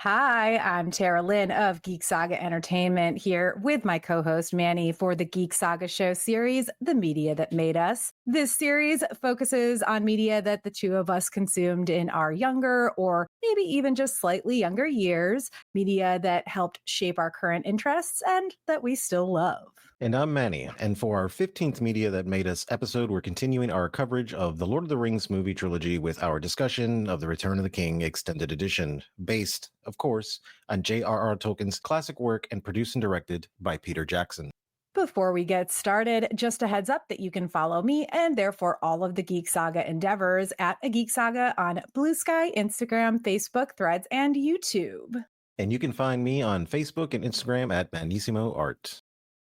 Hi, I'm Tara Lynn of Geek Saga Entertainment here with my co host Manny for the Geek Saga show series, The Media That Made Us. This series focuses on media that the two of us consumed in our younger or maybe even just slightly younger years, media that helped shape our current interests and that we still love. And I'm Manny, and for our 15th Media That Made Us episode, we're continuing our coverage of the Lord of the Rings movie trilogy with our discussion of the Return of the King Extended Edition, based, of course, on J.R.R. Tolkien's classic work and produced and directed by Peter Jackson. Before we get started, just a heads up that you can follow me and therefore all of the Geek Saga endeavors at a Geek Saga on Blue Sky, Instagram, Facebook, Threads, and YouTube. And you can find me on Facebook and Instagram at Manissimo Art.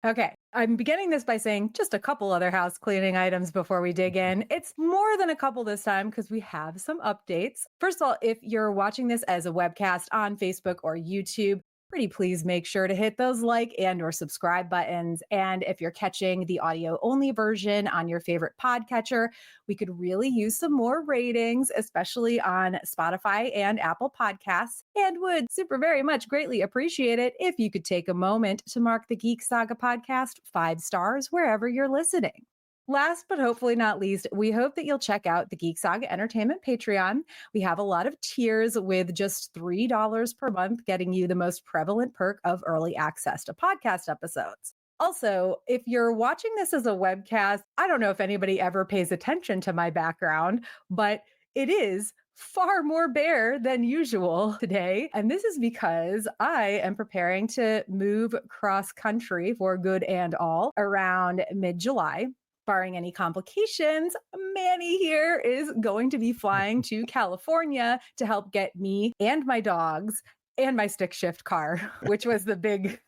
Okay, I'm beginning this by saying just a couple other house cleaning items before we dig in. It's more than a couple this time because we have some updates. First of all, if you're watching this as a webcast on Facebook or YouTube, pretty please make sure to hit those like and or subscribe buttons. And if you're catching the audio only version on your favorite podcatcher, we could really use some more ratings, especially on Spotify and Apple Podcasts, and would super very much greatly appreciate it if you could take a moment to mark the Geek Saga podcast 5 stars wherever you're listening. Last but hopefully not least, we hope that you'll check out the Geek Saga Entertainment Patreon. We have a lot of tiers with just $3 per month, getting you the most prevalent perk of early access to podcast episodes. Also, if you're watching this as a webcast, I don't know if anybody ever pays attention to my background, but it is far more bare than usual today. And this is because I am preparing to move cross country for good and all around mid-July. Barring any complications, Manny here is going to be flying to California to help get me and my dogs and my stick shift car, which was the big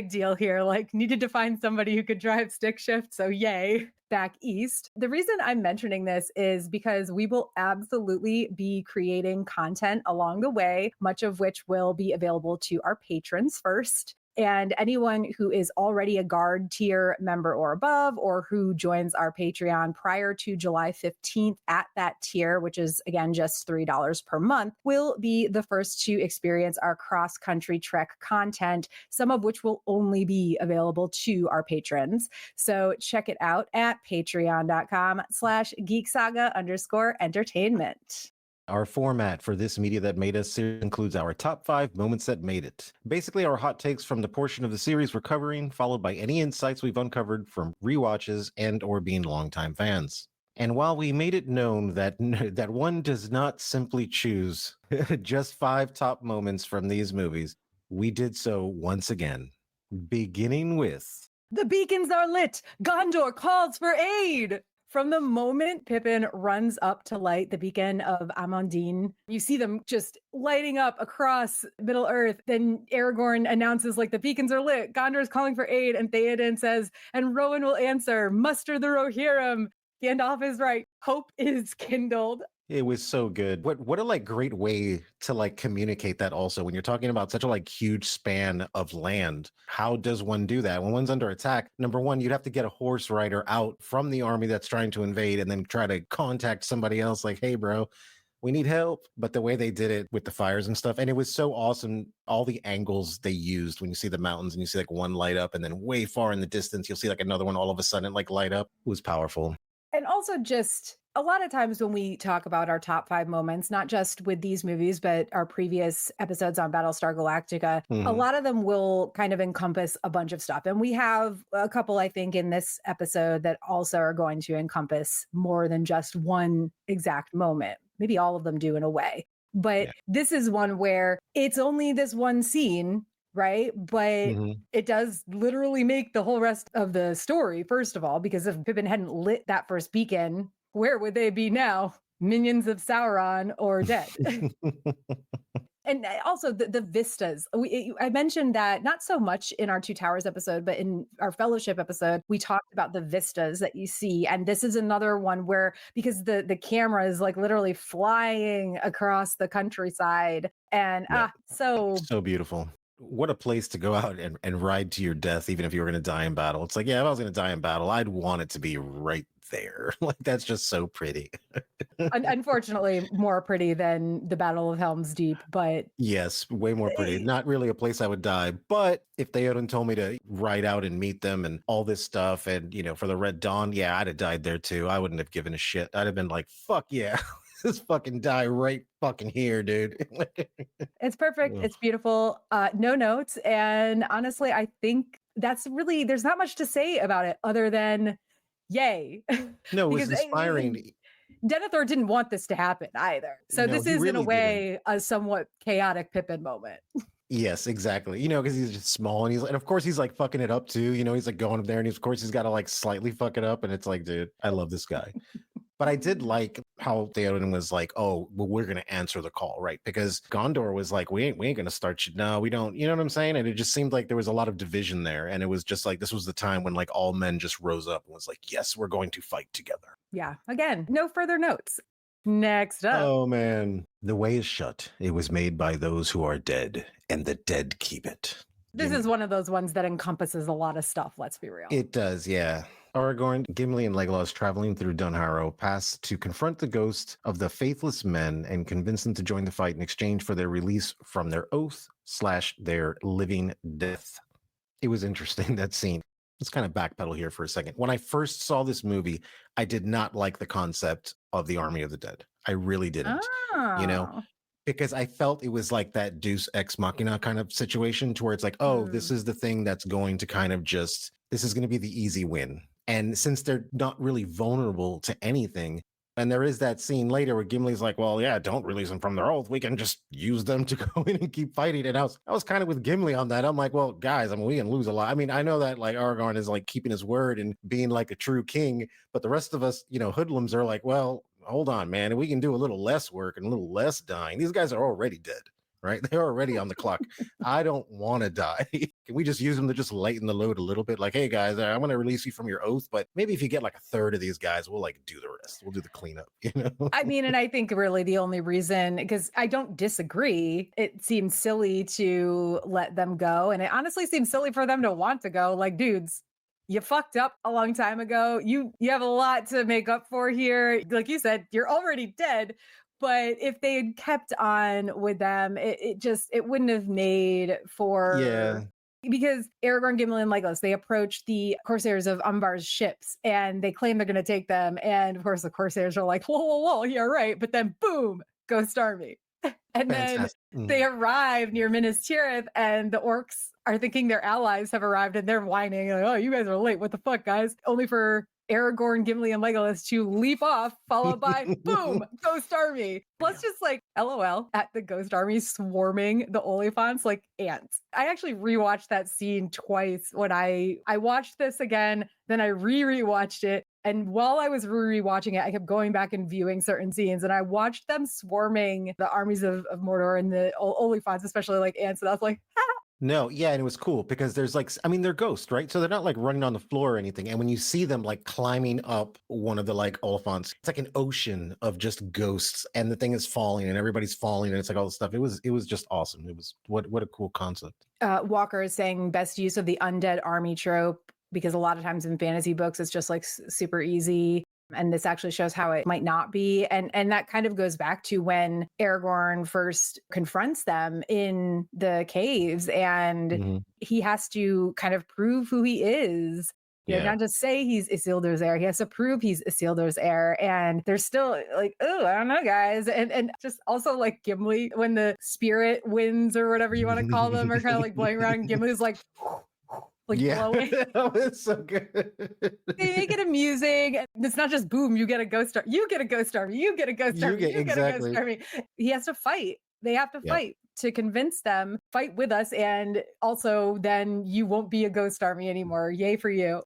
deal here. Like, needed to find somebody who could drive stick shift. So yay, back east. The reason I'm mentioning this is because we will absolutely be creating content along the way, much of which will be available to our patrons first. And anyone who is already a guard tier member or above, or who joins our Patreon prior to July 15th at that tier, which is again just $3 per month, will be the first to experience our cross-country trek content, some of which will only be available to our patrons. So check it out at patreon.com/geeksaga_entertainment. Our format for this Media That Made Us series includes our top 5 moments that made it. Basically, our hot takes from the portion of the series we're covering, followed by any insights we've uncovered from rewatches and or being longtime fans. And while we made it known that that one does not simply choose just 5 top moments from these movies, we did so once again, beginning with The beacons are lit. Gondor calls for aid. From the moment Pippin runs up to light the beacon of Amandine, you see them just lighting up across Middle Earth. Then Aragorn announces, like, the beacons are lit. Gondor is calling for aid. And Theoden says, and Rowan will answer, muster the Rohirrim. Gandalf is right. Hope is kindled. It was so good. What a great way to communicate that also when you're talking about such a huge span of land. How does one do that? When one's under attack, number one, you'd have to get a horse rider out from the army that's trying to invade and then try to contact somebody else like, hey, bro, we need help. But the way they did it with the fires and stuff, and it was so awesome. All the angles they used when you see the mountains and you see one light up and then way far in the distance, you'll see another one all of a sudden light up. It was powerful. And also just a lot of times when we talk about our top 5 moments, not just with these movies, but our previous episodes on Battlestar Galactica, a lot of them will kind of encompass a bunch of stuff. And we have a couple, I think, in this episode that also are going to encompass more than just one exact moment. Maybe all of them do in a way. But this is one where it's only this one scene, right? But it does literally make the whole rest of the story, first of all, because if Pippin hadn't lit that first beacon, where would they be now? Minions of Sauron or dead? And also the vistas. I mentioned that not so much in our Two Towers episode, but in our Fellowship episode, we talked about the vistas that you see. And this is another one where, because the camera is literally flying across the countryside and so beautiful. what a place to go out and ride to your death, even if you were going to die in battle. It's like, yeah, if I was going to die in battle, I'd want it to be right there. Like, that's just so pretty. Unfortunately, more pretty than the Battle of Helm's Deep, but Yes, way more pretty. eh, Not really a place I would die, but if they hadn't told me to ride out and meet them and all this stuff, and for the Red Dawn, yeah, I'd have died there too. I wouldn't have given a shit. I'd have been like, fuck yeah, just fucking die right fucking here, dude. it's perfect. Ugh. It's beautiful. No notes. And honestly, I think that's really, there's not much to say about it other than yay. No, it was Because inspiring. Denethor didn't want this to happen either. So No, this he is, in a really didn't. way, a somewhat chaotic Pippin moment. Yes, exactly. Because he's just small, and of course he's like fucking it up too. He's like going up there, and of course he's got to like slightly fuck it up, and it's like, dude, I love this guy. But I did like how Theoden was like, "Oh, well, we're gonna answer the call, right?" Because Gondor was like, "We ain't gonna start shit. No, we don't." You know what I'm saying? And it just seemed like there was a lot of division there, and it was just like this was the time when like all men just rose up and was like, "Yes, we're going to fight together." Yeah. Again, no further notes. Next up. Oh man, the way is shut. It was made by those who are dead, and the dead keep it. This is one of those ones that encompasses a lot of stuff, let's be real. It does, yeah. Aragorn, Gimli, and Legolas traveling through Dunharrow pass to confront the ghost of the faithless men and convince them to join the fight in exchange for their release from their oath / their living death. It was interesting, that scene. Let's kind of backpedal here for a second. When I first saw this movie, I did not like the concept of the Army of the Dead. I really didn't. You know, Oh. because I felt it was like that Deus Ex Machina kind of situation to where it's like, oh, this is the thing that's going to kind of just, this is going to be the easy win. And since they're not really vulnerable to anything, and there is that scene later where Gimli's like, well, yeah, don't release them from their oath. We can just use them to go in and keep fighting. And I was kind of with Gimli on that. I'm like, well, guys, I mean, we can lose a lot. I mean, I know that like Aragorn is like keeping his word and being like a true king, but the rest of us, hoodlums are like, well, hold on, man. We can do a little less work and a little less dying. These guys are already dead, right? They're already on the clock. I don't want to die. Can we just use them to just lighten the load a little bit? Like, hey guys, I'm going to release you from your oath, but maybe if you get like a third of these guys, we'll like do the rest. We'll do the cleanup, I mean, and I think really the only reason, because I don't disagree, it seems silly to let them go. And it honestly seems silly for them to want to go. Like, dudes, you fucked up a long time ago. You have a lot to make up for here. Like you said, you're already dead. But if they had kept on with them, it wouldn't have made for Yeah. because Aragorn, Gimli, and Legolas, they approach the Corsairs of Umbar's ships and they claim they're going to take them. And of course, the Corsairs are like, whoa, whoa, whoa, yeah, right. But then boom, Ghost Army. And then Fantastic. Mm. they arrive near Minas Tirith and the orcs are thinking their allies have arrived and they're whining like, oh, you guys are late. What the fuck, guys? Only for Aragorn, Gimli, and Legolas to leap off, followed by boom, Ghost Army. Plus, just like LOL at the Ghost Army swarming the Oliphaunts like ants. I actually rewatched that scene twice when I watched this again, then I rewatched it. And while I was rewatching it, I kept going back and viewing certain scenes, and I watched them swarming the armies of Mordor and the Oliphaunts, especially like ants. And I was like, No, yeah, and it was cool because there's like, I mean, they're ghosts, right? So they're not like running on the floor or anything. And when you see them like climbing up one of the like Oliphants, it's like an ocean of just ghosts, and the thing is falling, and everybody's falling, and it's like all this stuff. It was just awesome. It was what a cool concept. Walker is saying best use of the undead army trope, because a lot of times in fantasy books, it's just like super easy. And this actually shows how it might not be. And that kind of goes back to when Aragorn first confronts them in the caves and he has to kind of prove who he is. You know, not just say he's Isildur's heir. He has to prove he's Isildur's heir. And they're still like, oh, I don't know, guys. And just also like Gimli, when the spirit winds or whatever you want to call them are kind of like blowing around, and Gimli's like blowing. That was so good. They make it amusing. It's not just boom, you get a ghost army. You get a ghost army. You get a ghost army. You get a ghost army. He has to fight. They have to fight to convince them, fight with us. And also then you won't be a ghost army anymore. Yay for you.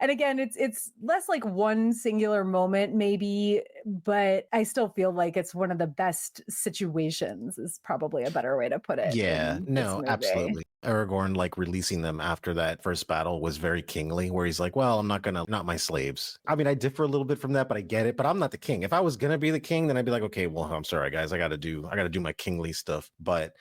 And again, it's less like one singular moment, maybe, but I still feel like it's one of the best situations is probably a better way to put it. Yeah, no, absolutely. Aragorn, like releasing them after that first battle was very kingly, where he's like, well, I'm not my slaves. I mean, I differ a little bit from that, but I get it. But I'm not the king. If I was gonna be the king, then I'd be like, okay, well, I'm sorry, guys. I gotta do my kingly stuff. But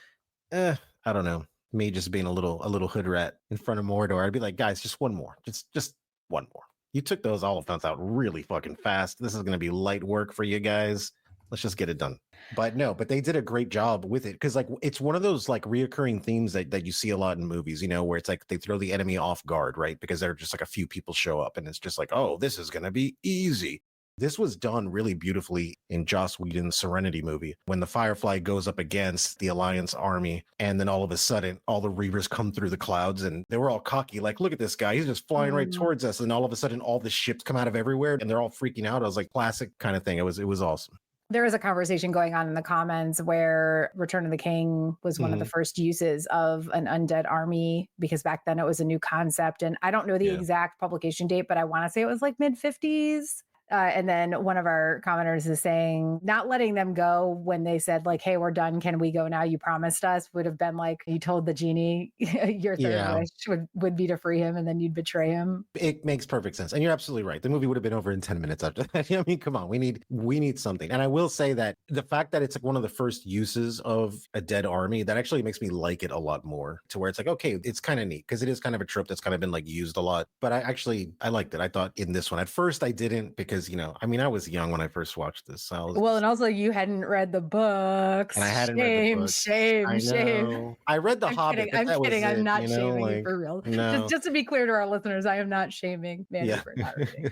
I don't know. Me just being a little hood rat in front of Mordor, I'd be like, guys, just one more, just one more. You took those elephants out really fucking fast. This is going to be light work for you guys. Let's just get it done. But no, but they did a great job with it because like it's one of those like reoccurring themes that you see a lot in movies, you know, where it's like they throw the enemy off guard, right? Because they're just like a few people show up and it's just like, oh, this is going to be easy. This was done really beautifully in Joss Whedon's Serenity movie when the Firefly goes up against the Alliance army. And then all of a sudden, all the Reavers come through the clouds and they were all cocky. Like, look at this guy. He's just flying right towards us. And all of a sudden, all the ships come out of everywhere and they're all freaking out. I was like, classic kind of thing. It was awesome. There is a conversation going on in the comments where Return of the King was one of the first uses of an undead army because back then it was a new concept. And I don't know the exact publication date, but I want to say it was like mid 50s. And then one of our commenters is saying, not letting them go when they said like, hey, we're done. Can we go now? You promised us would have been like, you told the genie your third wish would be to free him and then you'd betray him. It makes perfect sense. And you're absolutely right. The movie would have been over in 10 minutes after that. I mean, come on, we need something. And I will say that the fact that it's like one of the first uses of a dead army, that actually makes me like it a lot more to where it's like, okay, it's kind of neat because it is kind of a trope that's kind of been like used a lot. But I liked it. I thought in this one, at first I didn't because, you know, I mean, I was young when I first watched this. So well, and also you hadn't read the books. And I hadn't read the books. Shame. I read The Hobbit. I'm kidding. I'm not shaming like, you for real. No. Just to be clear to our listeners, I am not shaming Mandy for not reading.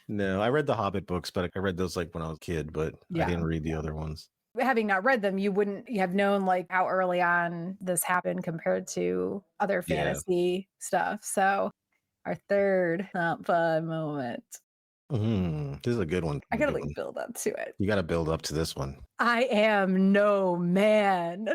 No, I read the Hobbit books, but I read those like when I was a kid, but I didn't read the other ones. Having not read them, you have known like how early on this happened compared to other fantasy stuff. So our third not fun moment. This is a good one. I gotta like build up to it. You gotta build up to this one. I am no man.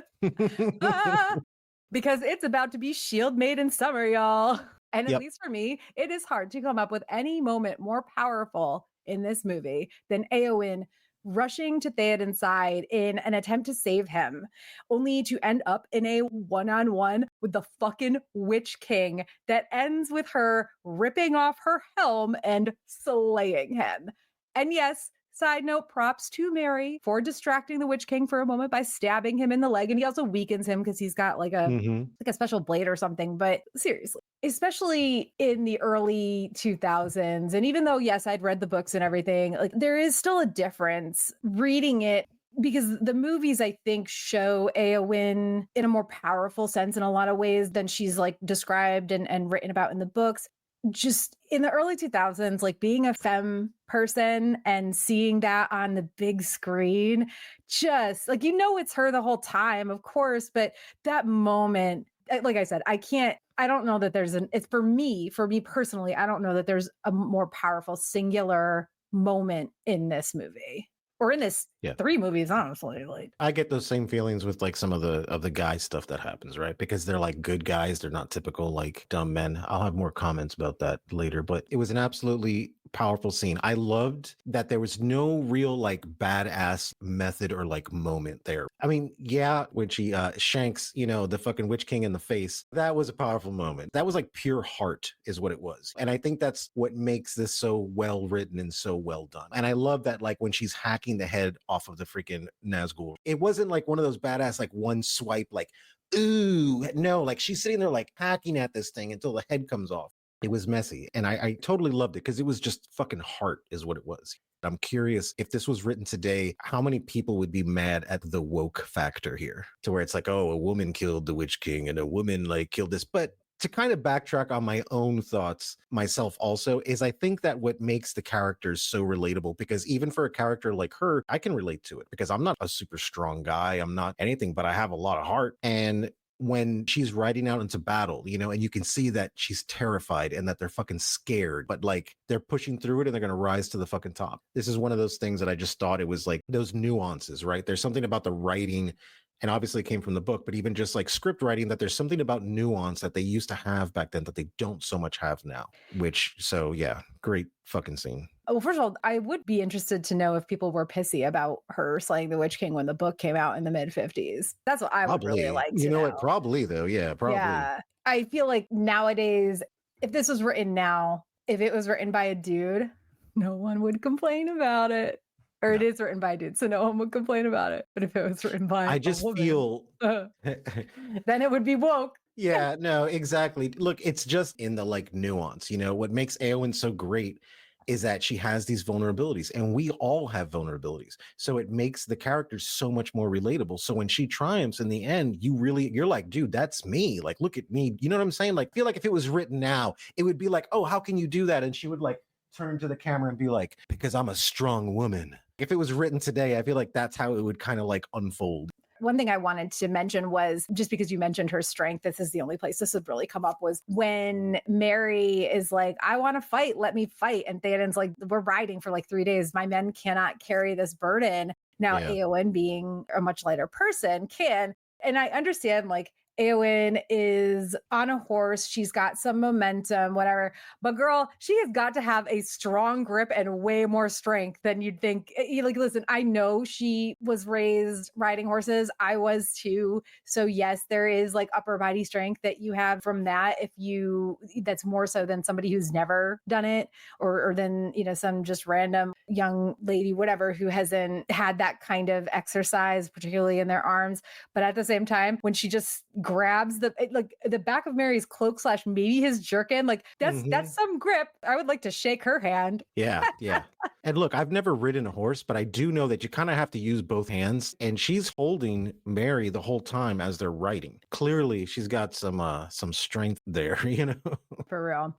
Because it's about to be Shield Maiden summer, y'all. And at least for me, it is hard to come up with any moment more powerful in this movie than Éowyn rushing to Theoden's side in an attempt to save him, only to end up in a one-on-one with the fucking Witch King that ends with her ripping off her helm and slaying him. And yes, side note, props to Mary for distracting the Witch King for a moment by stabbing him in the leg. And he also weakens him because he's got like a special blade or something. But seriously, especially in the early 2000s, and even though, yes, I'd read the books and everything, like there is still a difference reading it because the movies, I think, show Éowyn in a more powerful sense in a lot of ways than she's like described and written about in the books. Just in the early 2000s, like being a femme person and seeing that on the big screen, just like, you know, it's her the whole time, of course, but that moment, like I said, I don't know that it's for me personally, I don't know that there's a more powerful singular moment in this movie. Or in this 3 movies, honestly. Like I get those same feelings with like some of the guy stuff that happens, right? Because they're like good guys, they're not typical like dumb men. I'll have more comments about that later, but it was an absolutely powerful scene. I loved that there was no real like badass method or like moment there. I mean, when she shanks, you know, the fucking Witch King in the face, that was a powerful moment. That was like pure heart is what it was. And I think that's what makes this so well written and so well done. And I love that like when she's hacking the head off of the freaking Nazgul, it wasn't like one of those badass like one swipe like, ooh, no, like she's sitting there like hacking at this thing until the head comes off. It was messy. And I totally loved it because it was just fucking heart is what it was. I'm curious if this was written today, how many people would be mad at the woke factor here to where it's like, oh, a woman killed the Witch King and a woman like killed this. But to kind of backtrack on my own thoughts myself also is I think that what makes the characters so relatable, because even for a character like her, I can relate to it because I'm not a super strong guy. I'm not anything, but I have a lot of heart. And when she's riding out into battle, you know, and you can see that she's terrified and that they're fucking scared, but like they're pushing through it and they're going to rise to the fucking top. This is one of those things that I just thought it was like those nuances, right? There's something about the writing, and obviously it came from the book, but even just like script writing, that there's something about nuance that they used to have back then that they don't so much have now, so yeah, great fucking scene. Well, first of all, I would be interested to know if people were pissy about her slaying the Witch King when the book came out in the mid 50s. That's what I would really like to know. Probably though. Yeah, probably. Yeah. I feel like nowadays, if this was written now, if it was written by a dude, no one would complain about it. Or No. it is written by a dude, so no one would complain about it. But if it was written by I a just woman, feel then it would be woke. yeah, no, exactly. Look, it's just in the like nuance, what makes Eowyn so great is that she has these vulnerabilities and we all have vulnerabilities. So it makes the characters so much more relatable. So when she triumphs in the end, you're like, dude, that's me. Like, look at me. You know what I'm saying? Like, feel like if it was written now, it would be like, oh, how can you do that? And she would like turn to the camera and be like, because I'm a strong woman. If it was written today, I feel like that's how it would kind of like unfold. One thing I wanted to mention was, just because you mentioned her strength, this is the only place this would really come up, was when Mary is like, I want to fight, let me fight. And Theoden's like, we're riding for like 3 days. My men cannot carry this burden. Now, Yeah. Eowyn, being a much lighter person, can. And I understand, like, Eowyn is on a horse. She's got some momentum, whatever. But girl, she has got to have a strong grip and way more strength than you'd think. Like, listen, I know she was raised riding horses. I was too. So yes, there is like upper body strength that you have from that. That's more so than somebody who's never done it, or than, some just random young lady, whatever, who hasn't had that kind of exercise, particularly in their arms. But at the same time, when she just grabs the back of Mary's cloak / maybe his jerkin, like that's some grip. I would like to shake her hand. Yeah, yeah. And look, I've never ridden a horse, but I do know that you kind of have to use both hands. And she's holding Mary the whole time as they're riding. Clearly, she's got some strength there, For real.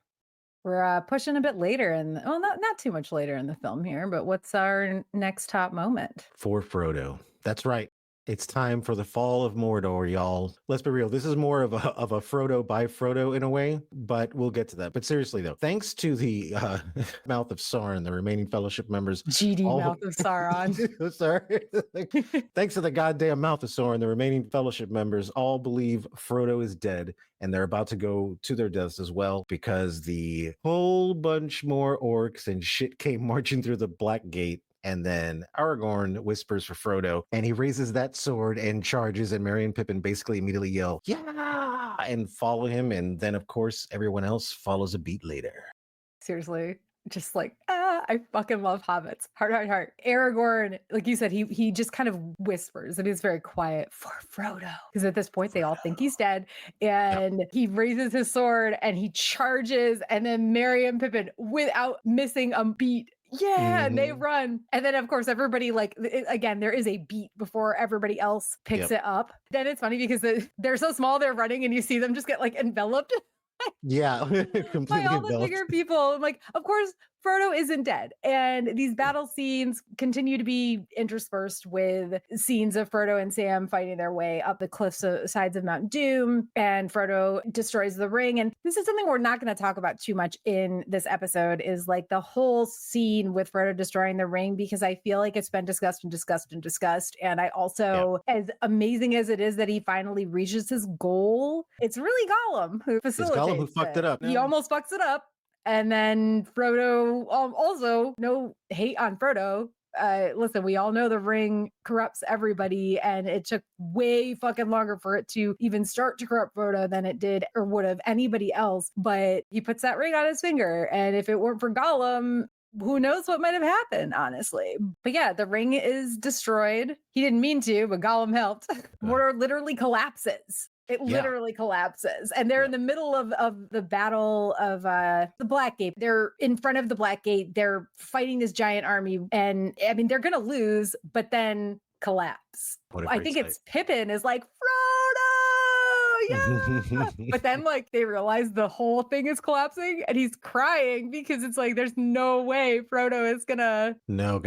We're pushing a bit later, and not too much later in the film here. But what's our next top moment? For Frodo. That's right. It's time for the fall of Mordor, y'all. Let's be real. This is more of a Frodo by Frodo in a way, but we'll get to that. But seriously, though, thanks to the Mouth of Sauron, the remaining Fellowship members, GD Mouth of Sauron. Sorry. Thanks to the goddamn Mouth of Sauron, the remaining Fellowship members all believe Frodo is dead, and they're about to go to their deaths as well because the whole bunch more orcs and shit came marching through the Black Gate. And then Aragorn whispers for Frodo, and he raises that sword and charges, and Merry and Pippin basically immediately yell, yeah, and follow him. And then, of course, everyone else follows a beat later. Seriously. Just like, I fucking love hobbits. Heart. Aragorn, like you said, he just kind of whispers, and he's very quiet, for Frodo. Because at this point, they all think he's dead. And he raises his sword and he charges, and then Merry and Pippin, without missing a beat, and they run. And then, of course, everybody, like, again, there is a beat before everybody else picks it up. Then it's funny because they're so small, they're running, and you see them just get like enveloped. Yeah, completely By all the enveloped. bigger people. Like, of course, Frodo isn't dead. And these battle scenes continue to be interspersed with scenes of Frodo and Sam fighting their way up the cliffs sides of Mount Doom. And Frodo destroys the ring. And this is something we're not going to talk about too much in this episode, is like the whole scene with Frodo destroying the ring, because I feel like it's been discussed. And I also, as amazing as it is that he finally reaches his goal, it's really Gollum who facilitates It's Gollum who fucked it up. He almost fucks it up. And then Frodo, also, no hate on Frodo. Listen, we all know the ring corrupts everybody, and it took way fucking longer for it to even start to corrupt Frodo than it did or would have anybody else. But he puts that ring on his finger, and if it weren't for Gollum, who knows what might have happened, honestly. But yeah, the ring is destroyed. He didn't mean to, but Gollum helped. Mordor literally collapses. It literally collapses. And they're in the middle of the battle of the Black Gate. They're in front of the Black Gate. They're fighting this giant army. And I mean, they're going to lose, but then collapse. I think it's Pippin is like, Frodo, but then like they realize the whole thing is collapsing, and he's crying because it's like there's no way Frodo is gonna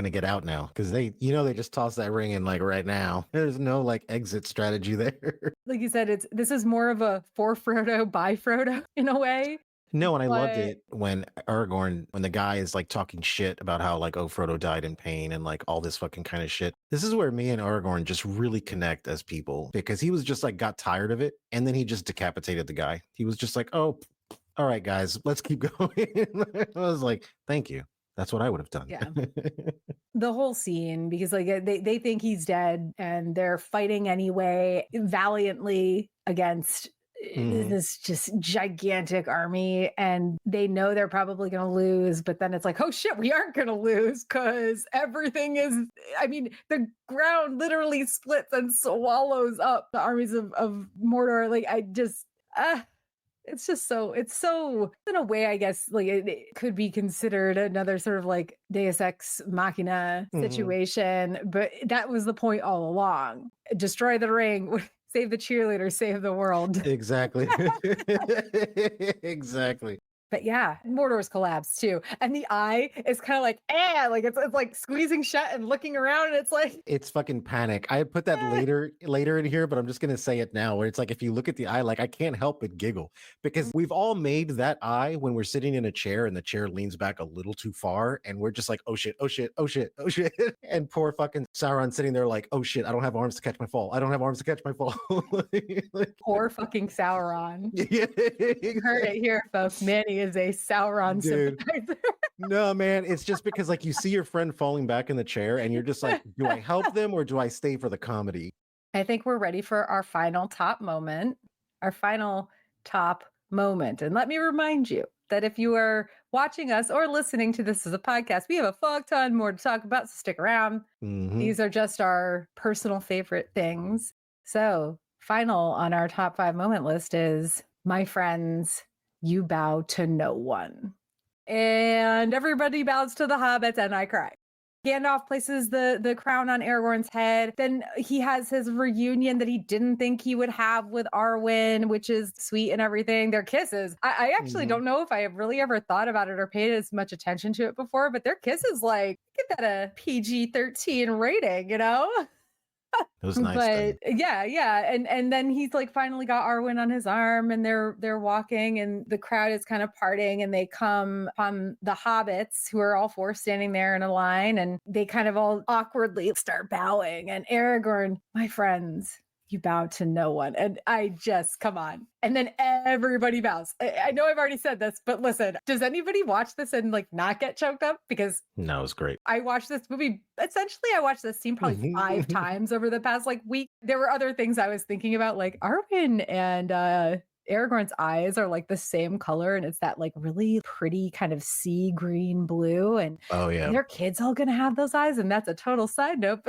get out now, because they just toss that ring in like right now. There's no like exit strategy there. Like you said, this is more of a for Frodo by Frodo in a way. No, and I loved it when Aragorn, when the guy is like talking shit about how like, oh, Frodo died in pain and like all this fucking kind of shit. This is where me and Aragorn just really connect as people, because he was just like got tired of it, and then he just decapitated the guy. He was just like, oh, all right, guys, let's keep going. I was like, thank you. That's what I would have done. Yeah. The whole scene, because like they think he's dead, and they're fighting anyway valiantly against Mhm. this just gigantic army, and they know they're probably going to lose, but then it's like, oh shit, we aren't going to lose because everything is, I mean, the ground literally splits and swallows up the armies of Mordor. Like, I just, it's just so, it's so, in a way, I guess, like it could be considered another sort of like Deus Ex Machina Mhm. situation, but that was the point all along. Destroy the ring, save the cheerleader, save the world. Exactly. Exactly. But yeah, Mordor's collapsed too. And the eye is kind of like, like it's like squeezing shut and looking around, and it's like, It's fucking panic. I put that eh. later in here, but I'm just gonna say it now. Where it's like if you look at the eye, like I can't help but giggle because we've all made that eye when we're sitting in a chair and the chair leans back a little too far, and we're just like, oh shit, oh shit, oh shit, oh shit, and poor fucking Sauron sitting there like, oh shit, I don't have arms to catch my fall. I don't have arms to catch my fall. Poor fucking Sauron. Yeah, You heard it here, folks. Manny is a Sauron dude. sympathizer. No, man, it's just because like you see your friend falling back in the chair and you're just like, do I help them or do I stay for the comedy? I think we're ready for our final top moment, our final top moment. And let me remind you that if you are watching us or listening to this as a podcast, we have a fuck ton more to talk about. So stick around. Hmm. These are just our personal favorite things. So, final on our top 5 moment list is my friends, you bow to no one. And everybody bows to the hobbits, and I cry. Gandalf places the crown on Aragorn's head. Then he has his reunion that he didn't think he would have with Arwen, which is sweet and everything. Their kisses. I actually Hmm. don't know if I have really ever thought about it or paid as much attention to it before, but their kisses, like, get that a PG-13 rating, you know? It was nice But then. yeah, and then he's like finally got Arwen on his arm, and they're walking, and the crowd is kind of parting, and they come upon the hobbits who are all four standing there in a line, and they kind of all awkwardly start bowing. And Aragorn, my friends, you bow to no one. And I just, come on. And then everybody bows. I know I've already said this, but listen, does anybody watch this and like not get choked up? Because No, it was great. I watched this movie. Essentially, I watched this scene probably 5 times over the past like week. There were other things I was thinking about, like Arwen and Aragorn's eyes are like the same color, and it's that like really pretty kind of sea green blue. And Oh are yeah. their kids all gonna have those eyes? And that's a total side note,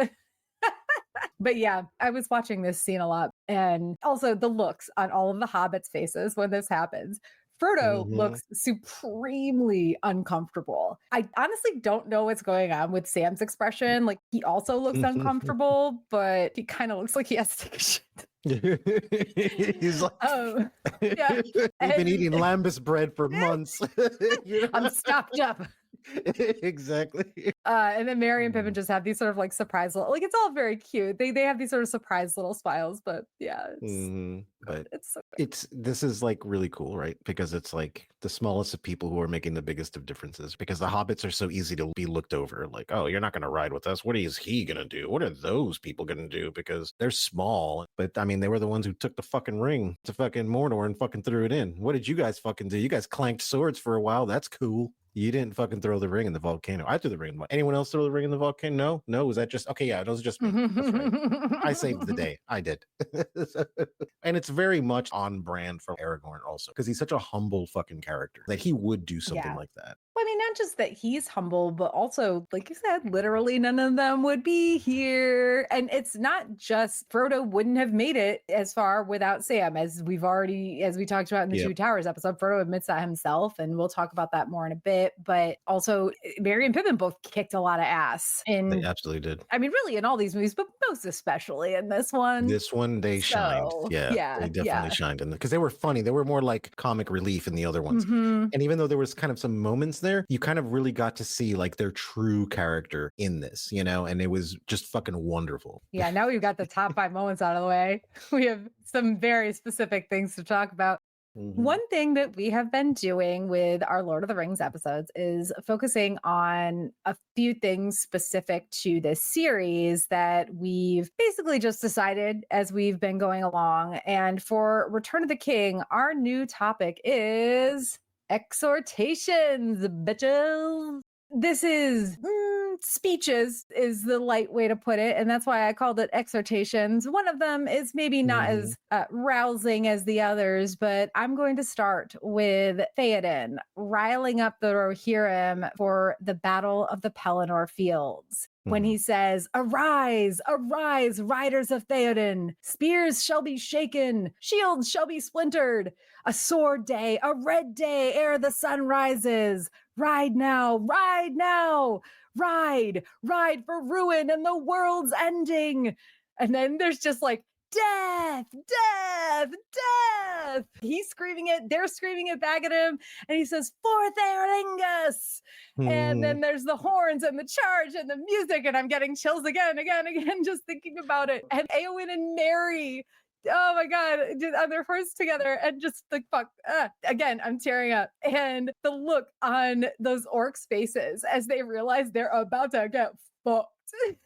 but yeah, I was watching this scene a lot. And also the looks on all of the hobbits' faces when this happens. Frodo Hmm. looks supremely uncomfortable. I honestly don't know what's going on with Sam's expression. Like, he also looks uncomfortable, but he kind of looks like he has to take a shit. He's like, Um, yeah. we've been And eating lambus bread for months. You I'm know? stopped up. Exactly. And then Mary and Pippin Mm. just have these sort of like surprise little, like, it's all very cute. They have these sort of surprise little smiles, but yeah, Mhm. But it's so good. it's this is like really cool, right? Because it's like the smallest of people who are making the biggest of differences. Because the hobbits are so easy to be looked over. Like, oh, you're not going to ride with us. What is he going to do? What are those people going to do? Because they're small. But I mean, they were the ones who took the fucking ring to fucking Mordor and fucking threw it in. What did you guys fucking do? You guys clanked swords for a while. That's cool. You didn't fucking throw the ring in the volcano. I threw the ring. Anyone else throw the ring in the volcano? No, no. Was that just okay? Yeah, it was just me. That's right. I saved the day. I did. And it's very much on brand for Aragorn also, because he's such a humble fucking character that he would do something Yeah. like that. Well, I mean, not just that he's humble, but also, like you said, literally none of them would be here. And it's not just Frodo wouldn't have made it as far without Sam, as we talked about in the Yep. Two Towers episode. Frodo admits that himself, and we'll talk about that more in a bit. But also, Merry and Pippin both kicked a lot of ass They in, absolutely did. I mean, really in all these movies, but most especially in this one. This one, they shined. So, Yeah, yeah, they definitely yeah. shined in because they were funny. They were more like comic relief in the other ones. Hmm. And even though there was kind of some moments there, you kind of really got to see like their true character in this, and it was just fucking wonderful. Yeah, now we've got the top 5 moments out of the way. We have some very specific things to talk about. Mhm. One thing that we have been doing with our Lord of the Rings episodes is focusing on a few things specific to this series that we've basically just decided as we've been going along. And for Return of the King, our new topic is exhortations, bitches. This is speeches is the light way to put it. And that's why I called it exhortations. One of them is maybe not Mhm. as rousing as the others, but I'm going to start with Theoden riling up the Rohirrim for the Battle of the Pelennor Fields. When Mhm. he says, "Arise, arise, riders of Theoden! Spears shall be shaken, shields shall be splintered. A sword day, a red day ere the sun rises. Ride now, ride now, ride, ride for ruin and the world's ending." And then there's just like, death, death, death. He's screaming it, they're screaming it back at him. And he says, "For Theringus." And Mhm. then there's the horns and the charge and the music. And I'm getting chills again, again, again, just thinking about it. And Eowyn and Mary, oh my God, just on their horse together and just the fuck. Again, I'm tearing up. And the look on those orcs' faces as they realize they're about to get fucked.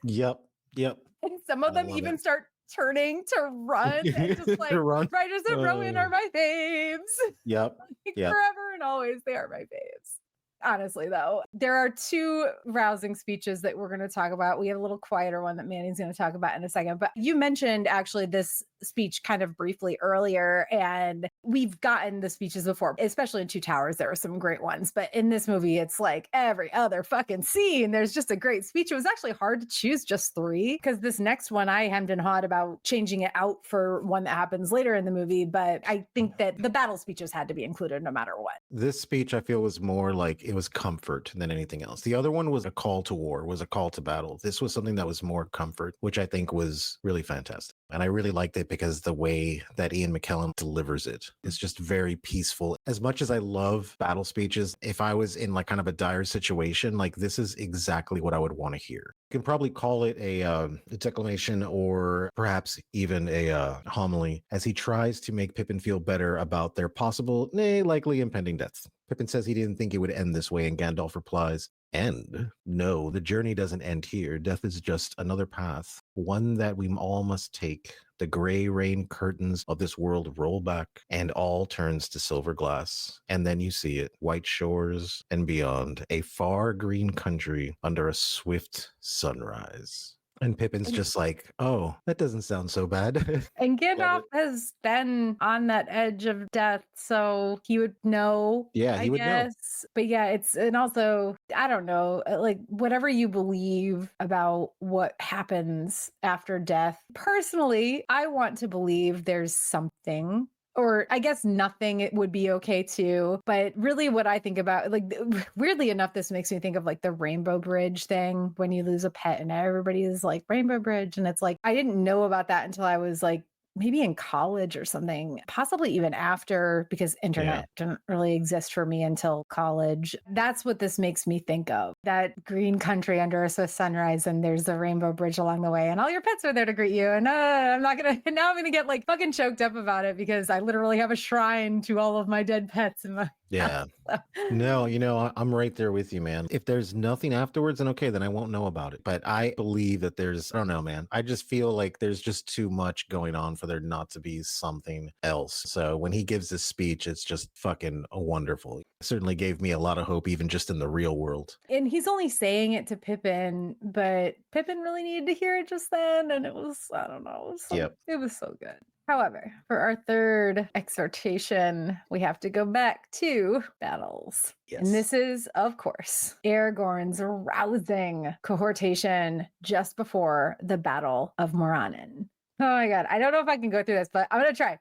Yep. Yep. And some of I them love even it. start turning to run and just To like, run. "Riders of Rowan Uh, are my faves." yep. Like, Yep. forever and always, they are my faves. Honestly, though, there are two rousing speeches that we're going to talk about. We have a little quieter one that Manny's going to talk about in a second. But you mentioned actually this speech kind of briefly earlier, and we've gotten the speeches before, especially in Two Towers. There were some great ones, but in this movie, it's like every other fucking scene, there's just a great speech. It was actually hard to choose just three because this next one I hemmed and hawed about changing it out for one that happens later in the movie. But I think that the battle speeches had to be included no matter what. This speech, I feel, was more like it was comfort than anything else. The other one was a call to war, was a call to battle. This was something that was more comfort, which I think was really fantastic. And I really liked it because the way that Ian McKellen delivers it is just very peaceful. As much as I love battle speeches, if I was in like kind of a dire situation, like this is exactly what I would want to hear. You can probably call it a declamation or perhaps even a homily as he tries to make Pippin feel better about their possible, nay, likely impending death. Pippin says he didn't think it would end this way, and Gandalf replies, "End? No, the journey doesn't end here. Death is just another path, one that we all must take. The gray rain curtains of this world roll back, and all turns to silver glass. And then you see it, white shores and beyond, a far green country under a swift sunrise." And Pippin's just like, "Oh, that doesn't sound so bad." And Love Gandalf it. has been on that edge of death, so he would know, Yeah, I he would know. guess. But yeah, and also, I don't know, like whatever you believe about what happens after death. Personally, I want to believe there's something. Or I guess nothing it would be okay too. But really, what I think about, like, weirdly enough, this makes me think of like the Rainbow Bridge thing when you lose a pet and everybody is like, Rainbow Bridge. And it's like, I didn't know about that until I was like, maybe in college or something, possibly even after, because Yeah. internet didn't really exist for me until college. That's what this makes me think of, that green country under a Swiss sunrise, and there's a rainbow bridge along the way, and all your pets are there to greet you. And I'm not gonna, now I'm gonna get like fucking choked up about it because I literally have a shrine to all of my dead pets in my Yeah. house. No, I'm right there with you, man. If there's nothing afterwards, then okay, then I won't know about it. But I believe that I don't know, man. I just feel like there's just too much going on for there not to be something else. So when he gives this speech, it's just fucking wonderful. It certainly gave me a lot of hope, even just in the real world. And he's only saying it to Pippin, but Pippin really needed to hear it just then. And it was, I don't know, Yep. it was so good. However, for our third exhortation, we have to go back to battles. And Yes. this is, of course, Aragorn's rousing cohortation just before the Battle of Morannon. Oh my God. I don't know if I can go through this, but I'm going to try.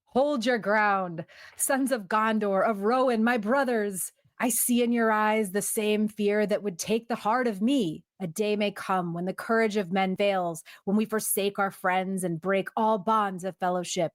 Hold your ground, sons of Gondor, of Rowan, my brothers. I see in your eyes the same fear that would take the heart of me. A day may come when the courage of men fails, when we forsake our friends and break all bonds of fellowship.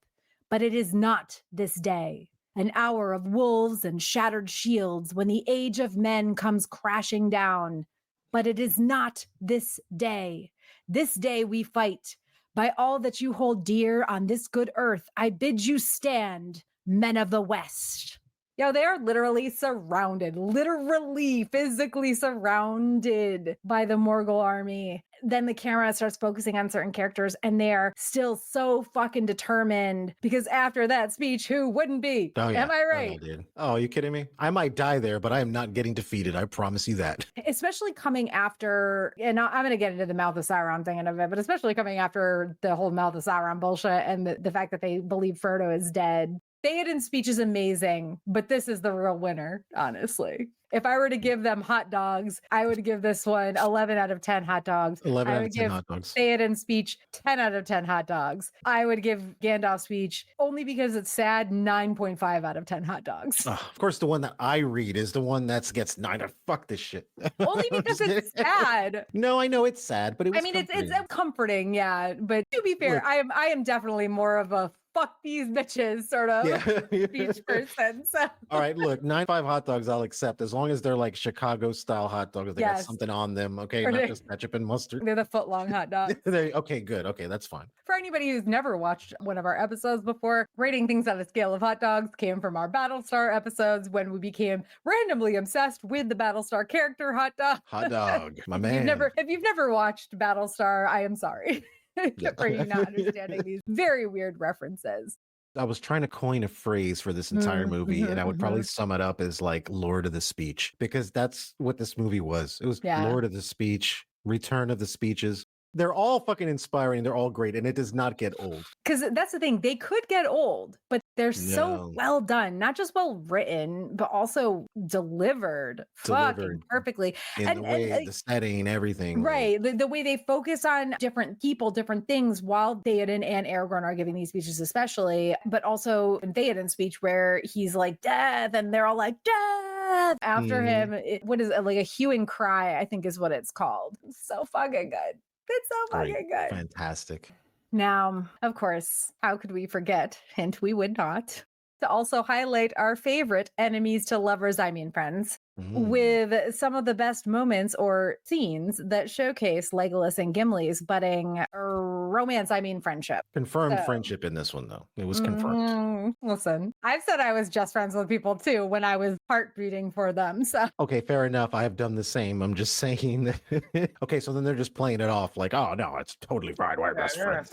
But it is not this day. An hour of wolves and shattered shields when the age of men comes crashing down. But it is not this day. This day we fight. By all that you hold dear on this good earth, I bid you stand, men of the West. Yo, they are literally surrounded, literally physically surrounded by the Morgul army. Then the camera starts focusing on certain characters and they are still so fucking determined because after that speech, who wouldn't be? Oh yeah. Am I Oh yeah, right? dude. Oh, are you kidding me? I might die there, but I am not getting defeated. I promise you that. Especially coming after, and I'm going to get into the Mouth of Sauron thing in a bit, but especially coming after the whole Mouth of Sauron bullshit and the fact that they believe Frodo is dead. Theoden's speech is amazing, but this is the real winner, honestly. If I were to give them hot dogs, I would give this one 11 out of 10 hot dogs. 11 I out would of 10 give hot dogs. Theoden's speech 10 out of 10 hot dogs. I would give Gandalf's speech, only because it's sad, 9.5 out of 10 hot dogs. Of course, the one that I read is the one that gets 9. Fuck this shit. Only I'm because just it's kidding. sad. No, I know it's sad, but it I was mean, it's comforting. comforting, yeah. But to be fair, Look. I am definitely more of a fuck these bitches sort of Yeah. speech person. So All right, look, 9.5 hot dogs I'll accept as long as they're like Chicago style hot dogs. They got yes, something on them, okay? Or Not they- just ketchup and mustard. they're the foot long hot dogs. Okay, good. Okay, that's fine. For anybody who's never watched one of our episodes before, rating things on a scale of hot dogs came from our Battlestar episodes when we became randomly obsessed with the Battlestar character hot dog. Hot dog, my If man. you've never watched Battlestar, I am sorry Yeah. for you not understanding these very weird references. I was trying to coin a phrase for this entire movie, and I would probably sum it up as like Lord of the Speech, because that's what this movie was. It was Yeah. Lord of the Speech, Return of the Speeches. They're all fucking inspiring. They're all great, and it does not get old. Because that's the thing, they could get old, but they're so No. well done, not just well written, but also delivered fucking Delivered perfectly. in And- the and, way, the setting, everything. like- Right. The way they focus on different people, different things while Theoden and Aragorn are giving these speeches, especially, but also in Theoden's speech where he's like, death, and they're all like, death after him. What is it? Like a hue and cry, I think is what it's called. It's so fucking good. It's so Great. fucking good. Fantastic. Now, of course, how could we forget? Hint, we would not. To also highlight our favorite enemies to lovers, I mean friends, with some of the best moments or scenes that showcase Legolas and Gimli's budding romance, I mean friendship. Confirmed So- friendship in this one, though. It was confirmed. Listen, I've said I was just friends with people too when I was heart beating for them. So Okay, fair enough. I have done the same. I'm just saying. Okay, so then they're just playing it off like, oh, no, it's totally fine. We're best friends.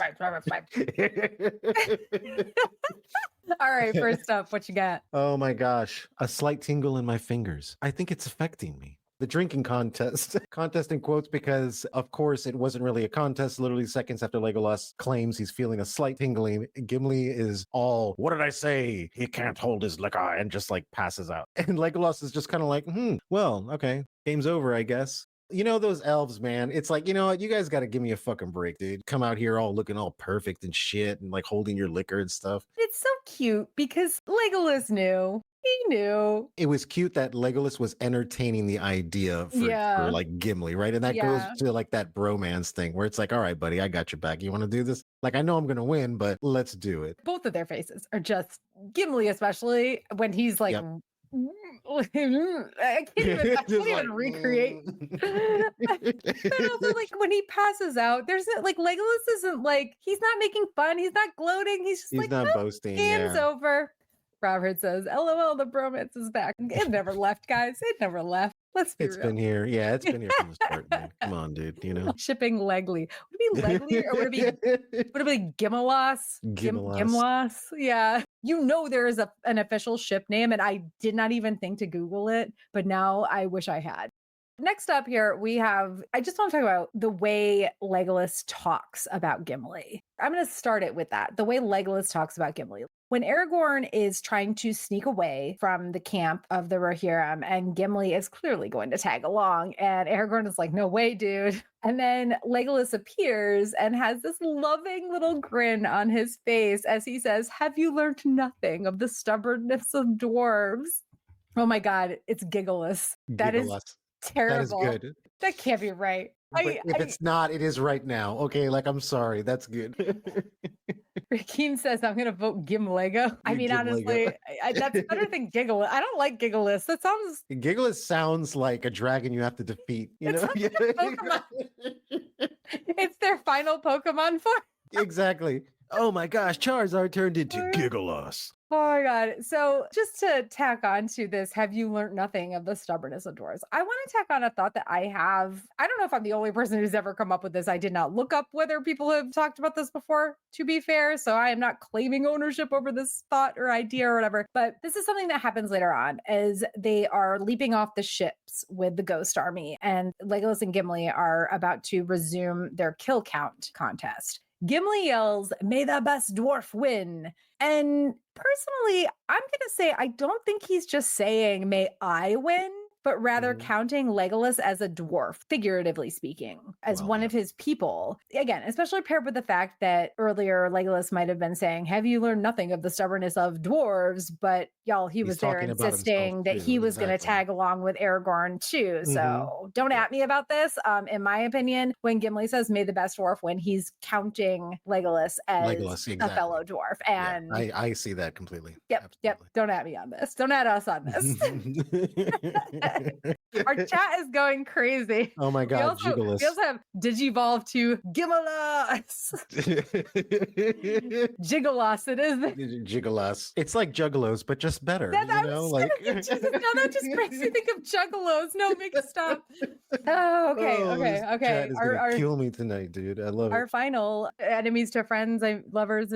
all right, first up, what you got? Oh my gosh. A slight tingle in my fingers. I think it's affecting me. The drinking contest. Contest in quotes because, of course, it wasn't really a contest. Literally seconds after Legolas claims he's feeling a slight tingling, Gimli is all, what did I say? He can't hold his liquor, and just like passes out. And Legolas is just kind of like, well, okay. Game's over, I guess. You know, those elves, man. It's like, you know what? You guys got to give me a fucking break, dude. Come out here all looking all perfect and shit and like holding your liquor and stuff. It's so cute because Legolas knew. He knew. It was cute that Legolas was entertaining the idea for like Gimli, right? And that goes Yeah. to like that bromance thing where it's like, all right, buddy, I got your back. You want to do this? Like, I know I'm going to win, but let's do it. Both of their faces are just Gimli, especially when he's like, Yep. I can't even, I Just can't even recreate. But also, like when he passes out, there's like Legolas isn't like he's not making fun, he's not gloating, he's just He's like, not "Oh, boasting. game's Yeah. over." Robert says, "LOL, the bromance is back." It never left, guys. It never left. Let's be It's real. been here. Yeah, it's been here from the start, man. Come on, dude. You know? Shipping Legly. Would it be Legly or would it be Gimmelas? Gimmelas. Gimlas? Yeah. You know there is an official ship name, and I did not even think to Google it, but now I wish I had. Next up here, I just want to talk about the way Legolas talks about Gimli. I'm going to start it with that. The way Legolas talks about Gimli. When Aragorn is trying to sneak away from the camp of the Rohirrim, and Gimli is clearly going to tag along, and Aragorn is like, no way, dude. And then Legolas appears and has this loving little grin on his face as he says, have you learned nothing of the stubbornness of dwarves? Oh my God, it's giggleless. That is Giggleless. terrible. That is good. That can't be right. But if it's not, it is right now. Okay, like I'm sorry. That's good. Rakeem says I'm gonna vote Gimlego. I mean, Gimlego. honestly, that's better than Giggle. I don't like Giggleless. That sounds Giggleless sounds like a dragon you have to defeat. You It know? sounds like a Pokemon. It's their final Pokemon form. Exactly. Oh my gosh, Charizard turned into Oh, Giggleless. Oh my God. So, just to tack on to this, have you learned nothing of the stubbornness of dwarves? I want to tack on a thought that I have. I don't know if I'm the only person who's ever come up with this. I did not look up whether people have talked about this before, to be fair. So, I am not claiming ownership over this thought or idea or whatever. But this is something that happens later on as they are leaping off the ships with the Ghost Army, and Legolas and Gimli are about to resume their kill count contest. Gimli yells, "May the best dwarf win." And personally, I'm going to say I don't think he's just saying, "May I win," but rather Mhm. counting Legolas as a dwarf, figuratively speaking, as Well, one yeah. of his people. Again, especially paired with the fact that earlier Legolas might have been saying, "Have you learned nothing of the stubbornness of dwarves?" But y'all, he He's was there talking about himself insisting that too. he was going to Exactly. tag along with Aragorn too. Hmm. So don't Yeah. at me about this. In my opinion, when Gimli says, "May the best dwarf win," he's counting Legolas as Legolas, a exactly. fellow dwarf. Yeah, And I see that completely. yep. Absolutely. Don't at me on this. Don't at us on this. Our chat is going crazy. Oh my We God, also we Jiggleless. also have Digivolve to Gimelas. Gigalos it is. Jiggalos. It's like Juggalos, but just better, That you I'm know? just Like gonna think Jesus. Now that just makes me think of juggalos. No, make it stop. Oh, okay, oh, okay, this okay. chat is Our gonna our kill me tonight, dude. I love it. our final enemies to friends, lovers,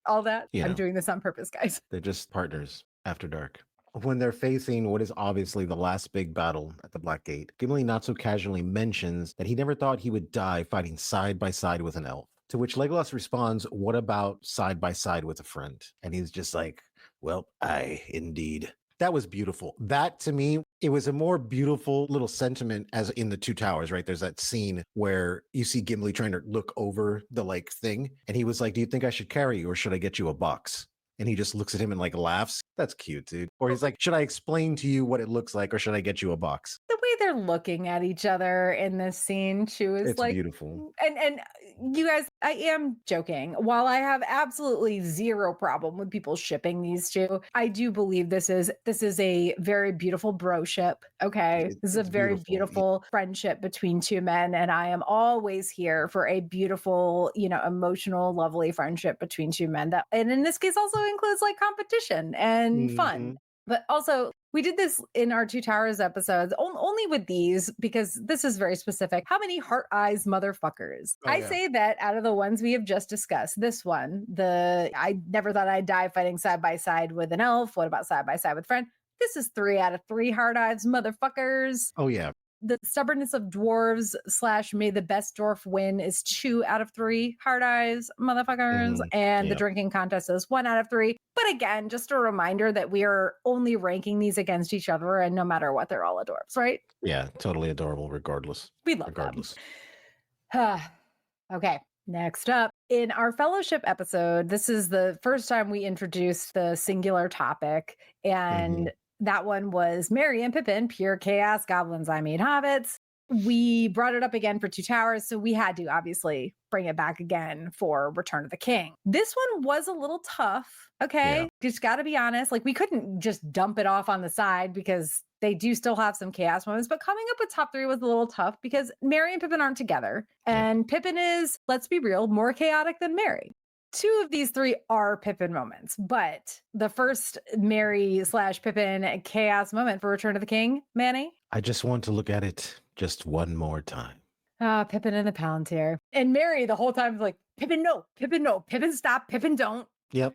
all that. You I'm know, doing this on purpose, guys. they're just partners after dark. When they're facing what is obviously the last big battle at the Black Gate, Gimli not so casually mentions that he never thought he would die fighting side by side with an elf. To which Legolas responds, "What about side by side with a friend?" And he's just like, "Well, I indeed." That was beautiful. That to me, it was a more beautiful little sentiment as in the Two Towers, right? There's that scene where you see Gimli trying to look over the like thing. And he was like, "Do you think I should carry you or should I get you a box?" And he just looks at him and like laughs. That's cute, dude. Or he's like, "Should I explain to you what it looks like or should I get you a box?" The way they're looking at each other in this scene too is It's like, beautiful. and you guys, I am joking. While I have absolutely zero problem with people shipping these two, I do believe this is a very beautiful broship. Okay, this is a It's very beautiful. beautiful friendship between two men, and I am always here for a beautiful, emotional, lovely friendship between two men. That, and in this case, also includes like competition and fun. Mhm. But also, we did this in our Two Towers episodes, only with these because this is very specific. How many heart eyes motherfuckers? Oh, I yeah. say that out of the ones we have just discussed, this one, I never thought I'd die fighting side by side with an elf. What about side by side with friend? This is 3 out of 3 heart eyes motherfuckers. Oh, yeah. The stubbornness of dwarves / may the best dwarf win is 2 out of 3 hard eyes motherfuckers, Mhm. and the Yeah. drinking contest is 1 out of 3. But again, just a reminder that we are only ranking these against each other, and no matter what, they're all dwarves, right? Yeah. Totally adorable, regardless. We love them. Regardless. Okay, next up. In our fellowship episode, this is the first time we introduced the singular topic, and Mhm. that one was Merry and Pippin, pure chaos, goblins, I mean hobbits. We brought it up again for Two Towers, so we had to obviously bring it back again for Return of the King. This one was a little tough, okay? Yeah. Just got to be honest. Like, we couldn't just dump it off on the side because they do still have some chaos moments, but coming up with top 3 was a little tough because Merry and Pippin aren't together. Yeah. And Pippin is, let's be real, more chaotic than Merry. 2 of these 3 are Pippin moments, but the first Merry / Pippin chaos moment for Return of the King, Manny? I just want to look at it just one more time. Pippin and the Palantir. And Merry the whole time is like, Pippin, no, Pippin, stop, Pippin, don't. Yep.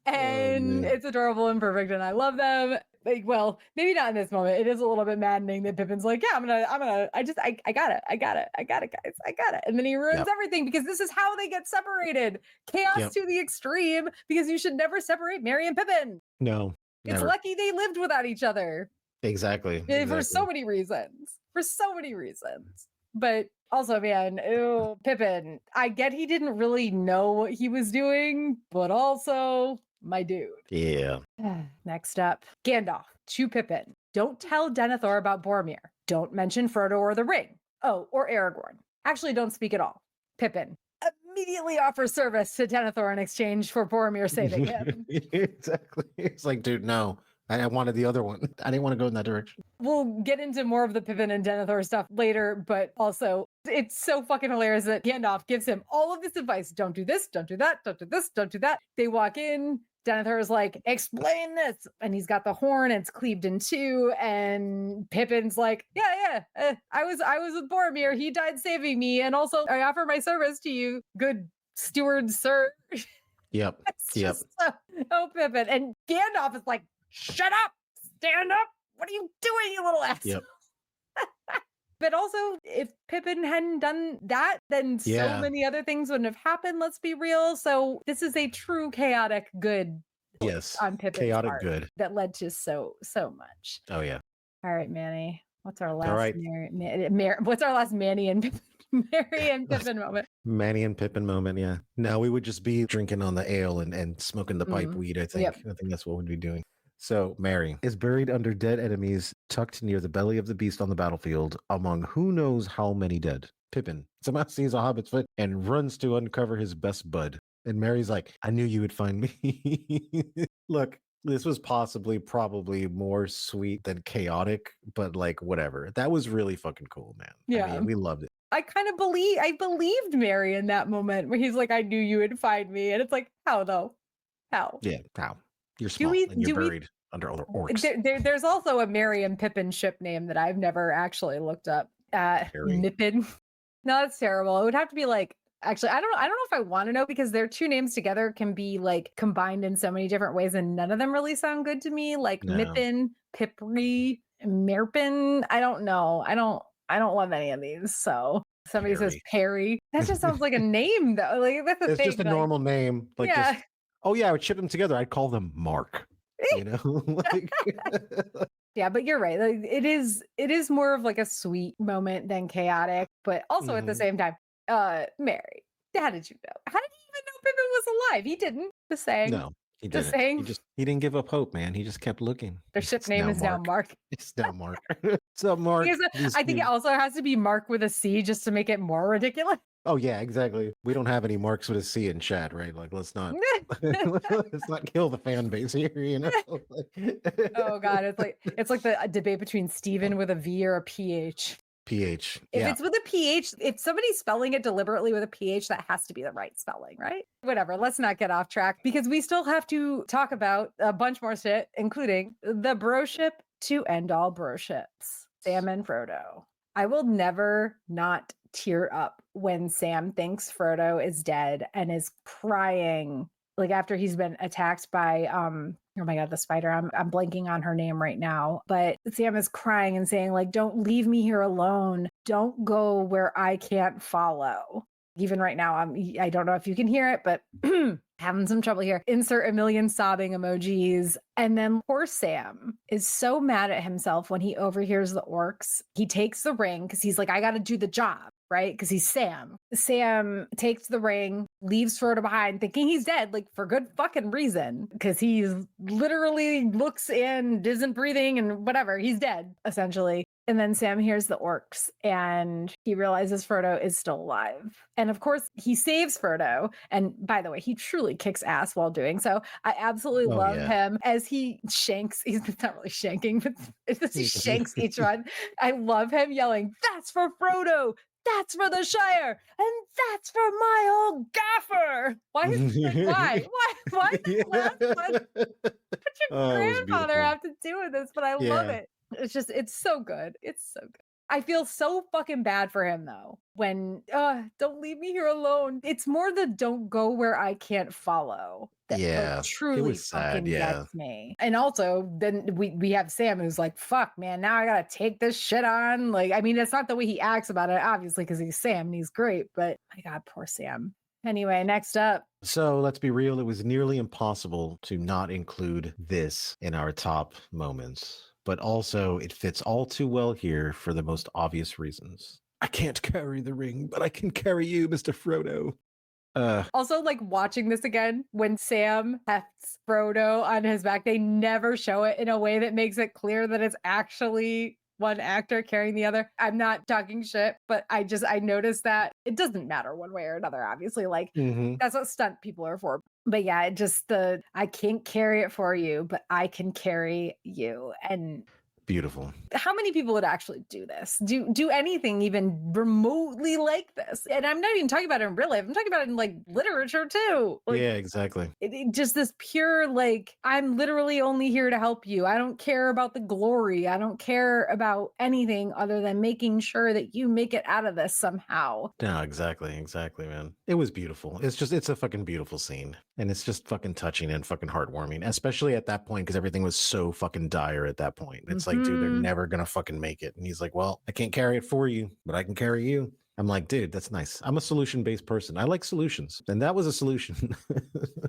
And man. it's adorable and perfect, and I love them. Like, well, maybe not in this moment. It is a little bit maddening that Pippin's like, yeah, I got it, guys, I got it. And then he ruins Yep. everything because this is how they get separated. Chaos Yep. to the extreme, because you should never separate Merry and Pippin. No. It's Never. lucky they lived without each other. Exactly. For so many reasons. But also, man, ew, Pippin. I get he didn't really know what he was doing, but also, my dude. Yeah. Next up, Gandalf to Pippin. Don't tell Denethor about Boromir. Don't mention Frodo or the ring. Oh, or Aragorn. Actually, don't speak at all. Pippin immediately offers service to Denethor in exchange for Boromir saving him. Exactly. It's like, dude, no. I wanted the other one. I didn't want to go in that direction. We'll get into more of the Pippin and Denethor stuff later, but also It's so fucking hilarious that Gandalf gives him all of this advice. Don't do this, don't do that, don't do this, don't do that. They walk in. Denethor is like, explain this. And he's got the horn, and it's cleaved in two. And Pippin's like, I was with Boromir. He died saving me. And also I offer my service to you, good steward, sir. Yep. It's just so Pippin. And Gandalf is like, shut up, stand up. What are you doing, you little ass? Yep. But also, if Pippin hadn't done that, then so many other things wouldn't have happened. Let's be real. So this is a true chaotic good. Yes. On Pippin's chaotic part good. that led to so much. Oh yeah. All right, Manny. What's our last? All right. What's our last Manny and Merry and Pippin moment? Manny and Pippin moment. Yeah. No, we would just be drinking on the ale and smoking the pipe weed. I think. Yep. I think that's what we'd be doing. So, Merry is buried under dead enemies, tucked near the belly of the beast on the battlefield, among who knows how many dead. Pippin somehow sees a hobbit's foot and runs to uncover his best bud. And Merry's like, I knew you would find me. Look, this was probably more sweet than chaotic, but like, whatever. That was really fucking cool, man. Yeah. I mean, we loved it. I believed Merry in that moment where he's like, I knew you would find me. And it's like, how though? How? Yeah, how? You're small and you're buried under orcs. There's also a Merry and Pippin ship name that I've never actually looked up. Nippin. No, that's terrible. It would have to be like, actually, I don't know if I want to know, because their two names together can be like combined in so many different ways, and none of them really sound good to me. Like Mippin, Pipri, Merpin. I don't know. I don't love any of these. So somebody says Perry. That just sounds like a name though. Like that's it's just a normal name. Like just, oh yeah, I would ship them together. I'd call them Mark. You know? Like... Yeah, but you're right. Like, it is more of like a sweet moment than chaotic, but also at the same time, Mary, how did you know? How did you even know Pippin was alive? He didn't. Just saying. No, he didn't. He didn't give up hope, man. He just kept looking. Their ship name is now Mark. It's now Mark. What's up, Mark? I think it also has to be Mark with a C just to make it more ridiculous. Oh yeah, exactly. We don't have any Marks with a C in chat, right? Like, let's not kill the fan base here, you know. Oh god, it's like the debate between Steven with a V or a PH. PH. If it's with a PH, if somebody's spelling it deliberately with a PH, that has to be the right spelling, right? Whatever. Let's not get off track, because we still have to talk about a bunch more shit, including the broship to end all broships. Sam and Frodo. I will never not tear up when Sam thinks Frodo is dead and is crying, like after he's been attacked by oh my god, the spider. I'm blanking on her name right now, but Sam is crying and saying like, don't leave me here alone, don't go where I can't follow. Even right now, I don't know if you can hear it, but having some trouble here. Insert a million sobbing emojis. And then poor Sam is so mad at himself when he overhears the orcs. He takes the ring because he's like, I got to do the job, right? Because he's Sam. Sam takes the ring, leaves Frodo behind, thinking he's dead, like for good fucking reason, because he literally looks and isn't breathing and whatever. He's dead, essentially. And then Sam hears the orcs and he realizes Frodo is still alive. And of course, he saves Frodo. And by the way, he truly kicks ass while doing so. I absolutely love him as he shanks. He's not really shanking, but he shanks each one. I love him yelling, "That's for Frodo! That's for the Shire! And that's for my old gaffer!" Why is why? Why is this last one? What your grandfather have to do with this? But I love it. It's so good. It's so good. I feel so fucking bad for him though. When don't leave me here alone. It's more the don't go where I can't follow. That truly fucking gets me. And also then we have Sam who's like, fuck man, now I gotta take this shit on. Like, I mean, it's not the way he acts about it, obviously, because he's Sam and he's great, but my god, poor Sam. Anyway, next up. So let's be real. It was nearly impossible to not include this in our top moments. But also it fits all too well here for the most obvious reasons. I can't carry the ring, but I can carry you, Mr. Frodo. Also, like watching this again, when Sam hefts Frodo on his back, they never show it in a way that makes it clear that it's actually one actor carrying the other. I'm not talking shit, but I noticed that it doesn't matter one way or another, obviously. Like that's what stunt people are for. But yeah, I can't carry it for you, but I can carry you. And Beautiful. How many people would actually do this? Do anything even remotely like this? And I'm not even talking about it in real life. I'm talking about it in like literature too. Like Yeah, exactly. just this pure, like, I'm literally only here to help you. I don't care about the glory. I don't care about anything other than making sure that you make it out of this somehow. No, exactly, man. It was beautiful. It's a fucking beautiful scene. And it's just fucking touching and fucking heartwarming, especially at that point, because everything was so fucking dire at that point. It's like, dude, they're Mhm. never gonna fucking make it. And he's like, well, I can't carry it for you, but I can carry you. I'm like, dude, that's nice. I'm a solution-based person. I like solutions. And that was a solution.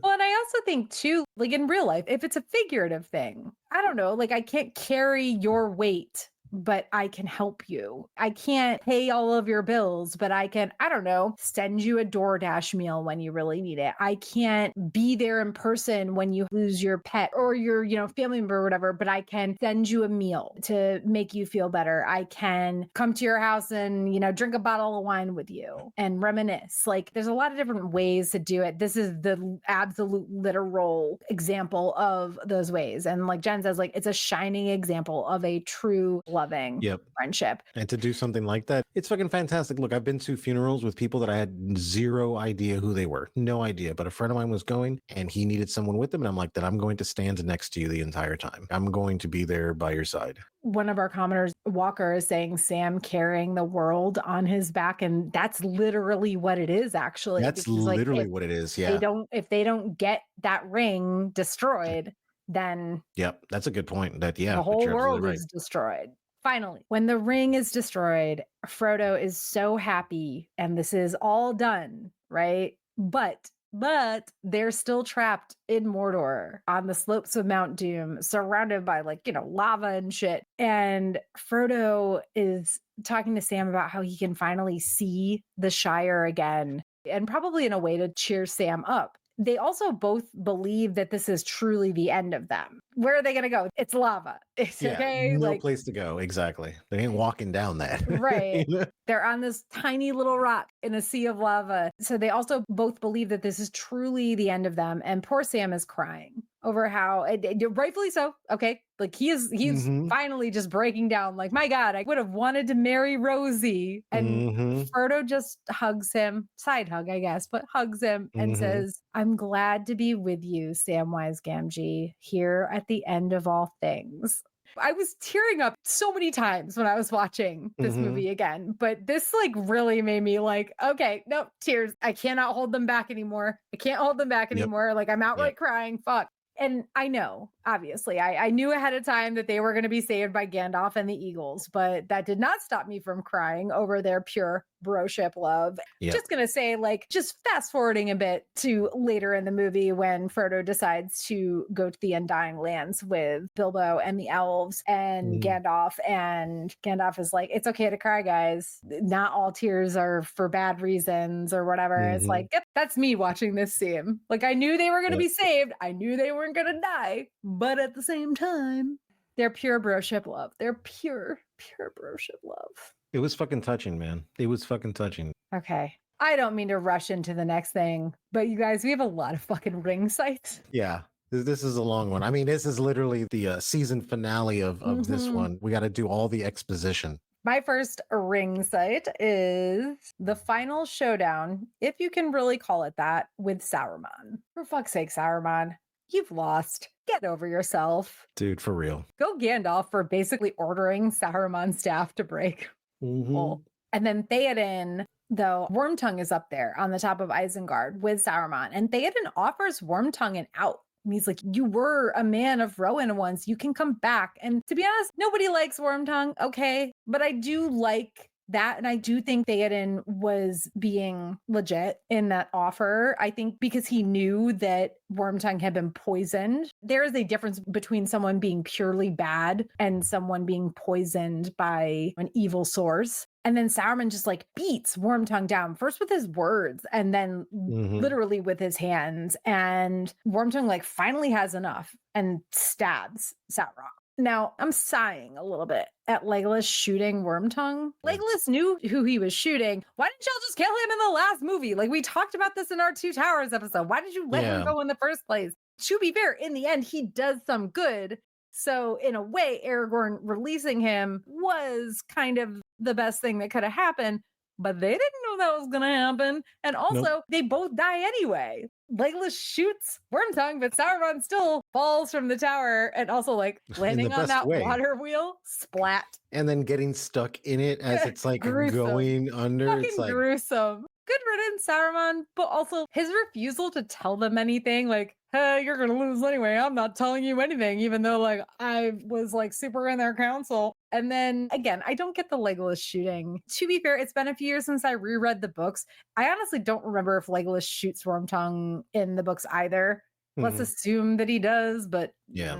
Well, and I also think too, like in real life, if it's a figurative thing, I don't know, like I can't carry your weight, but I can help you. I can't pay all of your bills, but I can, I don't know, send you a DoorDash meal when you really need it. I can't be there in person when you lose your pet or your, family member or whatever, but I can send you a meal to make you feel better. I can come to your house and, drink a bottle of wine with you and reminisce. Like there's a lot of different ways to do it. This is the absolute literal example of those ways. And like Jen says, like it's a shining example of a true loving Yep. friendship. And to do something like that, it's fucking fantastic. Look, I've been to funerals with people that I had zero idea who they were. No idea. But a friend of mine was going and he needed someone with him. And I'm like, then I'm going to stand next to you the entire time. I'm going to be there by your side. One of our commenters, Walker, is saying Sam carrying the world on his back. And that's literally what it is, actually. That's Because, like, literally what it is. Yeah. if they don't get that ring destroyed, then Yep. That's a good point. That, yeah, the but whole you're world absolutely right. is destroyed. Finally, when the ring is destroyed, Frodo is so happy and this is all done, right? But they're still trapped in Mordor on the slopes of Mount Doom, surrounded by lava and shit. And Frodo is talking to Sam about how he can finally see the Shire again, and probably in a way to cheer Sam up. They also both believe that this is truly the end of them. Where are they going to go? It's lava. It's Yeah, okay. no Like, place to go. Exactly. They ain't walking down that. right. You know? They're on this tiny little rock in a sea of lava. So they also both believe that this is truly the end of them. And poor Sam is crying over how, rightfully so. Okay. Like he's Mhm. finally just breaking down. Like, my God, I would have wanted to marry Rosie. And Mhm. Frodo just hugs him, side hug, I guess, but hugs him and Mhm. says, I'm glad to be with you, Samwise Gamgee, here at the end of all things. I was tearing up so many times when I was watching this Mhm. movie again, but this really made me like, okay, no, tears. I cannot hold them back anymore. I can't hold them back Yep. anymore. Like I'm Yep. outright crying. Fuck. And I know, obviously, I knew ahead of time that they were going to be saved by Gandalf and the Eagles, but that did not stop me from crying over their pure broship love. Yep. Just going to say, just fast forwarding a bit to later in the movie when Frodo decides to go to the Undying Lands with Bilbo and the elves and Gandalf. And Gandalf is like, it's okay to cry, guys. Not all tears are for bad reasons or whatever. It's like, yep, that's me watching this scene. Like, I knew they were going to Yep. be saved. I knew they weren't going to die. But at the same time, they're pure broship love. They're pure broship love. It was fucking touching, man. It was fucking touching. Okay. I don't mean to rush into the next thing, but you guys, we have a lot of fucking ring sites. Yeah. This is a long one. I mean, this is literally the season finale of this one. We got to do all the exposition. My first ring site is the final showdown, if you can really call it that, with Sauron. For fuck's sake, Sauron, you've lost. Get over yourself. Dude, for real. Go Gandalf for basically ordering Saruman's staff to break. And then Theoden, though, Wormtongue is up there on the top of Isengard with Saruman. And Theoden offers Wormtongue an out. And he's like, you were a man of Rowan once. You can come back. And to be honest, nobody likes Wormtongue. Okay. But I do like that. And I do think Theoden was being legit in that offer. I think because he knew that Wormtongue had been poisoned. There is a difference between someone being purely bad and someone being poisoned by an evil source. And then Saruman just beats Wormtongue down, first with his words and then literally with his hands. And Wormtongue finally has enough and stabs Sauron. Now, I'm sighing a little bit at Legolas shooting Wormtongue. Legolas knew who he was shooting. Why didn't y'all just kill him in the last movie? We talked about this in our Two Towers episode. Why did you let him go in the first place? To be fair, in the end, he does some good. So in a way, Aragorn releasing him was kind of the best thing that could have happened, but they didn't know that was going to happen. And Nope. also, they both die anyway. Legolas shoots Wormtongue, but Sauron still falls from the tower and also like In the landing on best that way. water wheel, splat. And then getting stuck in it as it's like Gruesome. going under. It's Fucking like, gruesome. Good riddance, Saruman, but also his refusal to tell them anything, like, hey, you're gonna lose anyway. I'm not telling you anything, even though like I was like super in their council. And then again, I don't get the Legolas shooting. To be fair, it's been a few years since I reread the books. I honestly don't remember if Legolas shoots Wormtongue in the books either. Let's assume that he does, but yeah.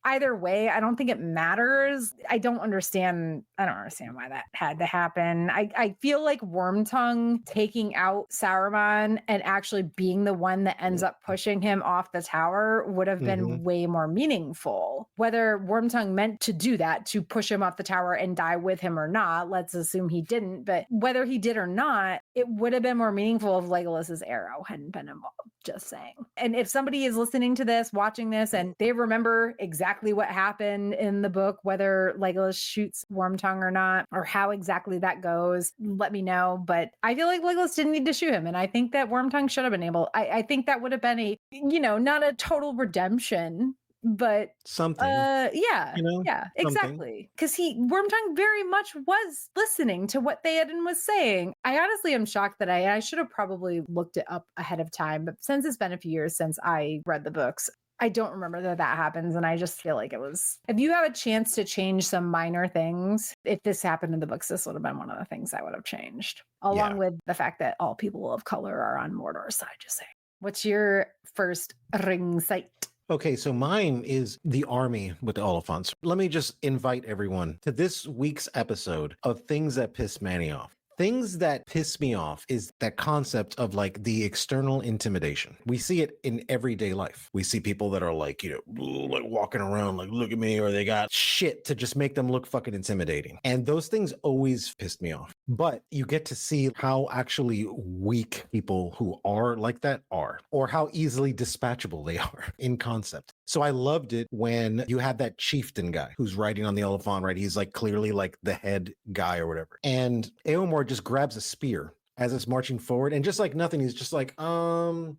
either way, I don't think it matters. I don't understand why that had to happen. I feel like Wormtongue taking out Saruman and actually being the one that ends up pushing him off the tower would have been way more meaningful. Whether Wormtongue meant to do that, to push him off the tower and die with him or not, let's assume he didn't. But whether he did or not, it would have been more meaningful if Legolas's arrow hadn't been involved. Just saying. And if somebody is listening to this, watching this, and they remember exactly what happened in the book, whether Legolas shoots Wormtongue or not, or how exactly that goes, let me know. But I feel like Legolas didn't need to shoot him. And I think that Wormtongue should have been able, I think that would have been a, not a total redemption, but something. Yeah, something. exactly. Because Wormtongue very much was listening to what Theoden was saying. I honestly am shocked that I should have probably looked it up ahead of time, but since it's been a few years since I read the books, I don't remember that happens. And I just feel like it was, if you have a chance to change some minor things, if this happened in the books, this would have been one of the things I would have changed, along with the fact that all people of color are on Mordor's side, just saying. What's your first ring sight? Okay, so mine is the army with the Oliphants. Let me just invite everyone to this week's episode of Things That Piss Manny Off. Things that piss me off is that concept of like the external intimidation. We see it in everyday life. We see people that are like, like walking around like, look at me, or they got shit to just make them look fucking intimidating. And those things always pissed me off. But you get to see how actually weak people who are like that are, or how easily dispatchable they are in concept. So I loved it when you have that chieftain guy who's riding on the elephant, right? He's like clearly like the head guy or whatever. And Eomer just grabs a spear as it's marching forward, and just like nothing, he's just like, boom,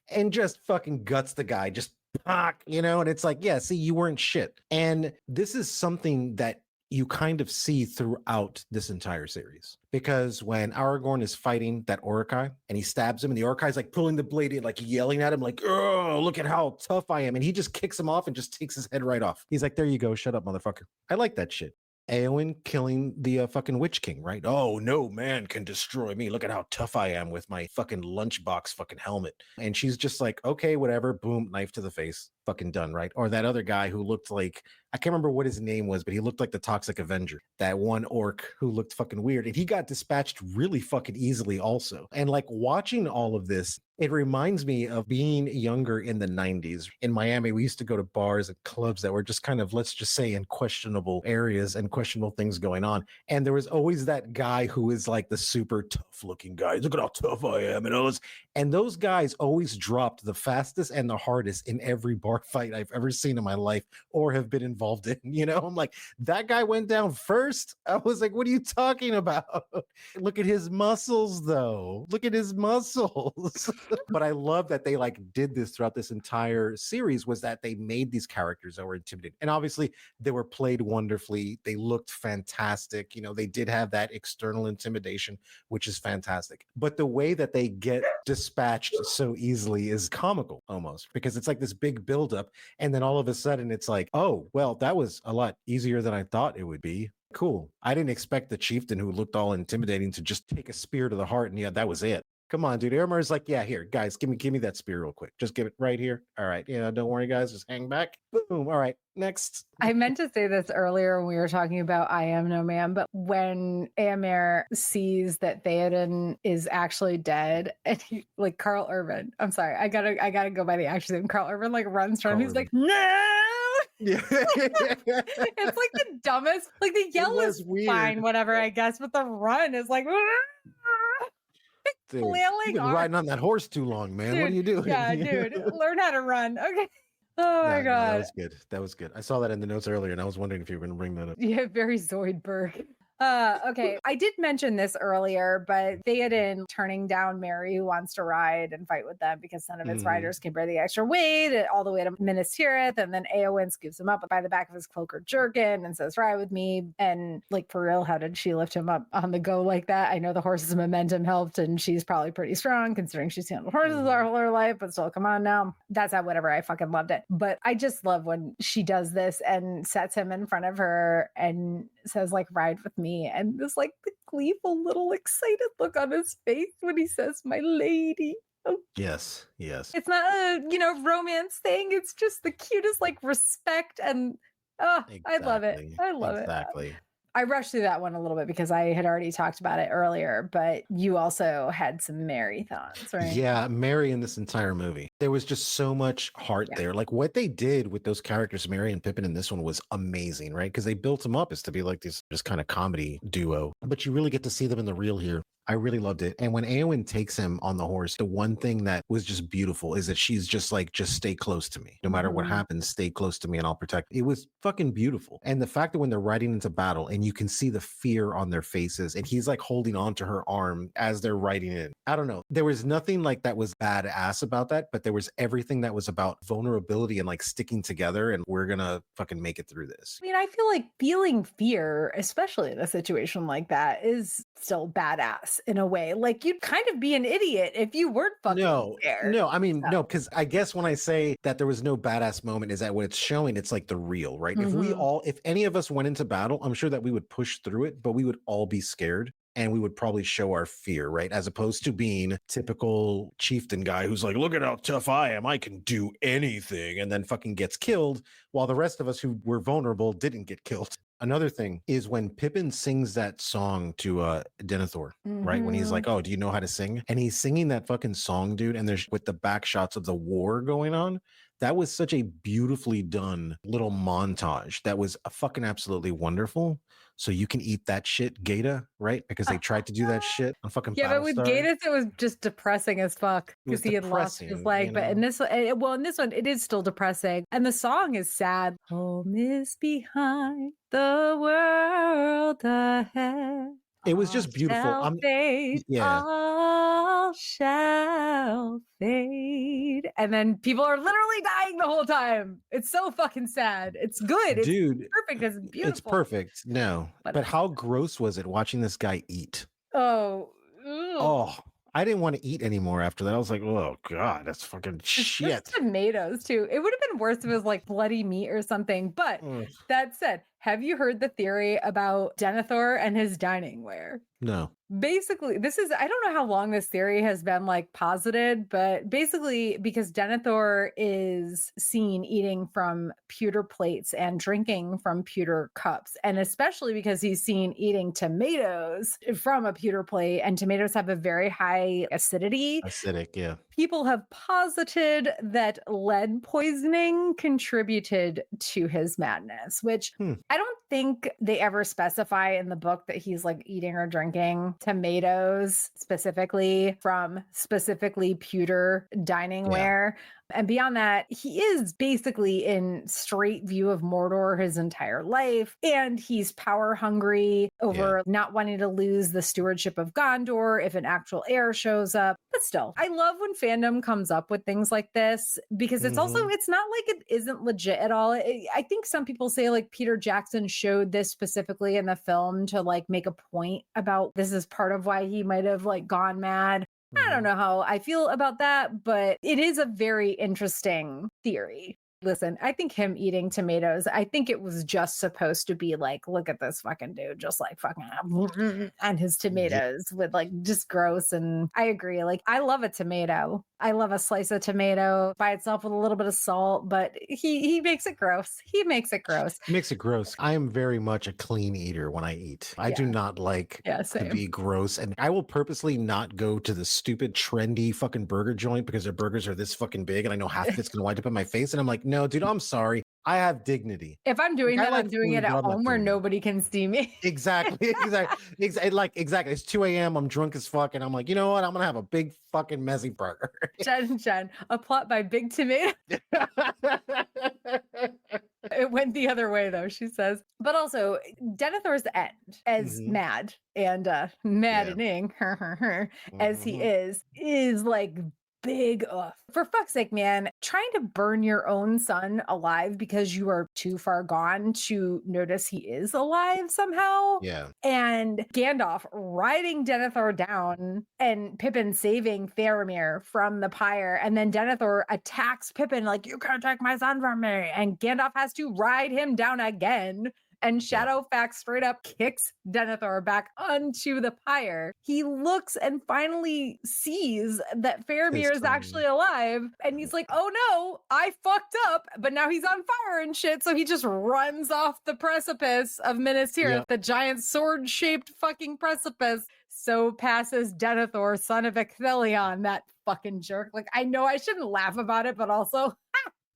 and just fucking guts the guy, just, and it's like, yeah, see, you weren't shit. And this is something that you kind of see throughout this entire series. Because when Aragorn is fighting that Uruk-hai and he stabs him, and the Uruk-hai is like pulling the blade in, like yelling at him, like, oh, look at how tough I am. And he just kicks him off and just takes his head right off. He's like, there you go. Shut up, motherfucker. I like that shit. Eowyn killing the fucking Witch King, right? Oh, no man can destroy me. Look at how tough I am with my fucking lunchbox fucking helmet. And she's just like, okay, whatever. Boom, knife to the face. Fucking done, right? Or that other guy who looked like, I can't remember what his name was, but he looked like the Toxic Avenger. That one orc who looked fucking weird. And he got dispatched really fucking easily also. And like watching all of this, it reminds me of being younger in the 90s. In Miami, we used to go to bars and clubs that were just kind of, let's just say, in questionable areas and questionable things going on. And there was always that guy who is like the super tough looking guy. Look at how tough I am. And those guys always dropped the fastest and the hardest in every bar fight I've ever seen in my life or have been involved in. I'm like, that guy went down first. I was like, what are you talking about? Look at his muscles, though. Look at his muscles. But I love that they like did this throughout this entire series, was that they made these characters that were intimidating. And obviously they were played wonderfully. They looked fantastic. They did have that external intimidation, which is fantastic. But the way that they get dispatched so easily is comical almost, because it's like this big buildup. And then all of a sudden it's like, oh, well, that was a lot easier than I thought it would be. Cool. I didn't expect the chieftain who looked all intimidating to just take a spear to the heart. And yeah, that was it. Come on, dude. Eomer's like, yeah, here, guys, give me that spear real quick. Just give it right here. All right. Don't worry, guys. Just hang back. Boom. All right. Next. I meant to say this earlier when we were talking about I Am No Man, but when Eomer sees that Theoden is actually dead, and he, like Carl Urban, I'm sorry, I gotta go by the action name. Carl Urban like runs from him. He's like, no. Yeah. It's like the dumbest. Like the yell is weird. Fine, whatever, I guess, but the run is like. Dude, you've been riding on that horse too long, man. Dude, what are you doing? Yeah, dude, learn how to run. Okay. Oh my No, that God. was good. That was good. I saw that in the notes earlier, and I was wondering if you were going to bring that up. Yeah, very Zoidberg. Okay. I did mention this earlier, but Theoden turning down Mary, who wants to ride and fight with them because none of its Mhm. riders can bear the extra weight, all the way to Minas Tirith. And then Eowyn scoops him up by the back of his cloak or jerkin and says, ride with me. And like, for real, how did she lift him up on the go like that? I know the horse's momentum helped, and she's probably pretty strong considering she's handled horses Mhm. all her life, but still, come on now. That's not whatever. I fucking loved it. But I just love when she does this and sets him in front of her and says, like, ride with me. And this, like, the gleeful little excited look on his face when he says, my lady. Oh, Yes, yes. it's not a, romance thing. It's just the cutest, like, respect. And oh, I love it. Exactly. I love it. Exactly. I rushed through that one a little bit because I had already talked about it earlier, but you also had some Mary thoughts, right? Yeah, Mary in this entire movie. There was just so much heart Yeah. there. Like what they did with those characters, Mary and Pippin in this one was amazing, right? Because they built them up as to be like this just kind of comedy duo. But you really get to see them in the real here. I really loved it. And when Eowyn takes him on the horse, the one thing that was just beautiful is that she's just like, just stay close to me. No matter what Mhm. happens, stay close to me and I'll protect. It was fucking beautiful. And the fact that when they're riding into battle and you can see the fear on their faces and he's like holding on to her arm as they're riding in. I don't know. There was nothing like that was badass about that, but there was everything that was about vulnerability and like sticking together and we're gonna fucking make it through this. I mean, I feel like feeling fear, especially in a situation like that, is still badass in a way. Like, you'd kind of be an idiot if you weren't fucking No, scared. no, I mean, So, no, because I guess when I say that there was no badass moment, is that what it's showing? It's like the real, right? mhm. If any of us went into battle, I'm sure that we would push through it, but we would all be scared and we would probably show our fear, right? As opposed to being typical chieftain guy who's like, look at how tough I am. I can do anything. And then fucking gets killed while the rest of us who were vulnerable didn't get killed. Another thing is when Pippin sings that song to Denethor, right? When he's Mhm. like, "Oh, do you know how to sing?" And he's singing that fucking song, dude. And there's with the back shots of the war going on. That was such a beautifully done little montage. That was fucking absolutely wonderful. So you can eat that shit, Gata, right? Because they tried to do that shit on fucking Yeah, but with Battlestar. Gatus, it was just depressing as fuck It was because he had lost his depressing, leg. But in this one, well, in this one, it is still depressing, and the song is sad. Home is behind, the world ahead. It was All just beautiful. shall fade, Yeah, all shall fade. And then people are literally dying the whole time. It's so fucking sad. It's good. It's dude, perfect. It's it's beautiful. perfect. No, But but how gross was it watching this guy eat? oh, ugh. Oh, I didn't want to eat anymore after that. I was like, oh God, that's fucking It's just shit. tomatoes too. It would have been worse if it was like bloody meat or something. But Ugh. that said, have you heard the theory about Denethor and his dining ware? No. Basically, this is, I don't know how long this theory has been like posited, but basically, because Denethor is seen eating from pewter plates and drinking from pewter cups, and especially because he's seen eating tomatoes from a pewter plate, and tomatoes have a very high acidity. Acidic, yeah. People have posited that lead poisoning contributed to his madness, which Hmm. I don't think they ever specify in the book that he's like eating or drinking tomatoes specifically from specifically pewter dining Yeah. ware. And beyond that, he is basically in straight view of Mordor his entire life. And he's power hungry Yeah. over not wanting to lose the stewardship of Gondor if an actual heir shows up. But still, I love when fandom comes up with things like this because it's also, Mhm. it's not like it isn't legit at all. I think some people say like Peter Jackson showed this specifically in the film to like make a point about this is part of why he might have like gone mad. I don't Mhm. know how I feel about that, but it is a very interesting theory. Listen, I think him eating tomatoes, I think it was just supposed to be like, look at this fucking dude, just like fucking and his Yeah. tomatoes with like just gross. And I agree. Like, I love a tomato. I love a slice of tomato by itself with a little bit of salt, but he makes it gross. He makes it gross. Makes it gross. I am very much a clean eater when I eat. I do Yeah. not like Yeah, to same. be gross. And I will purposely not go to the stupid, trendy fucking burger joint because their burgers are this fucking big and I know half of it's going to wind up in my face. And I'm like, no, dude, I'm sorry. I have dignity. If I'm Like, doing I that, like I'm doing food, it but at I'm not home where doing that. nobody can see me. Exactly, exactly. It's 2 a.m. I'm drunk as fuck, and I'm like, you know what? I'm gonna have a big fucking messy burger. Jen, a plot by Big Tomato. It went the other way though, she says. But also, Denethor's end, as Mhm. mad and Yeah. maddening as he Mhm. is like big for fuck's sake, man. Trying to burn your own son alive because you are too far gone to notice he is alive somehow. Yeah. And Gandalf riding Denethor down and Pippin saving Faramir from the pyre. And then Denethor attacks Pippin like, you can't take my son from me. And Gandalf has to ride him down again. And Yeah. Shadowfax straight up kicks Denethor back onto the pyre. He looks and finally sees that His Faramir is son. actually alive. And he's like, oh no, I fucked up. But now he's on fire and shit. So he just runs off the precipice of Minas Yeah. Tirith, the giant sword shaped fucking precipice. So passes Denethor, son of Ecthelion, that fucking jerk. Like, I know I shouldn't laugh about it, but also,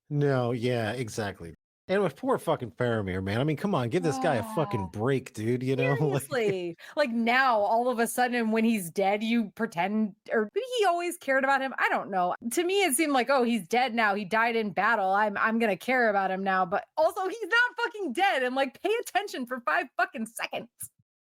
No, yeah, exactly. And with poor fucking Faramir, man. I mean, come on, give this guy a fucking break, dude. You know, like seriously. Like now, all of a sudden, when he's dead, you pretend, or maybe he always cared about him. I don't know. To me, it seemed like, oh, he's dead now. He died in battle. I'm gonna care about him now. But also, he's not fucking dead. And like, pay attention for 5 fucking seconds.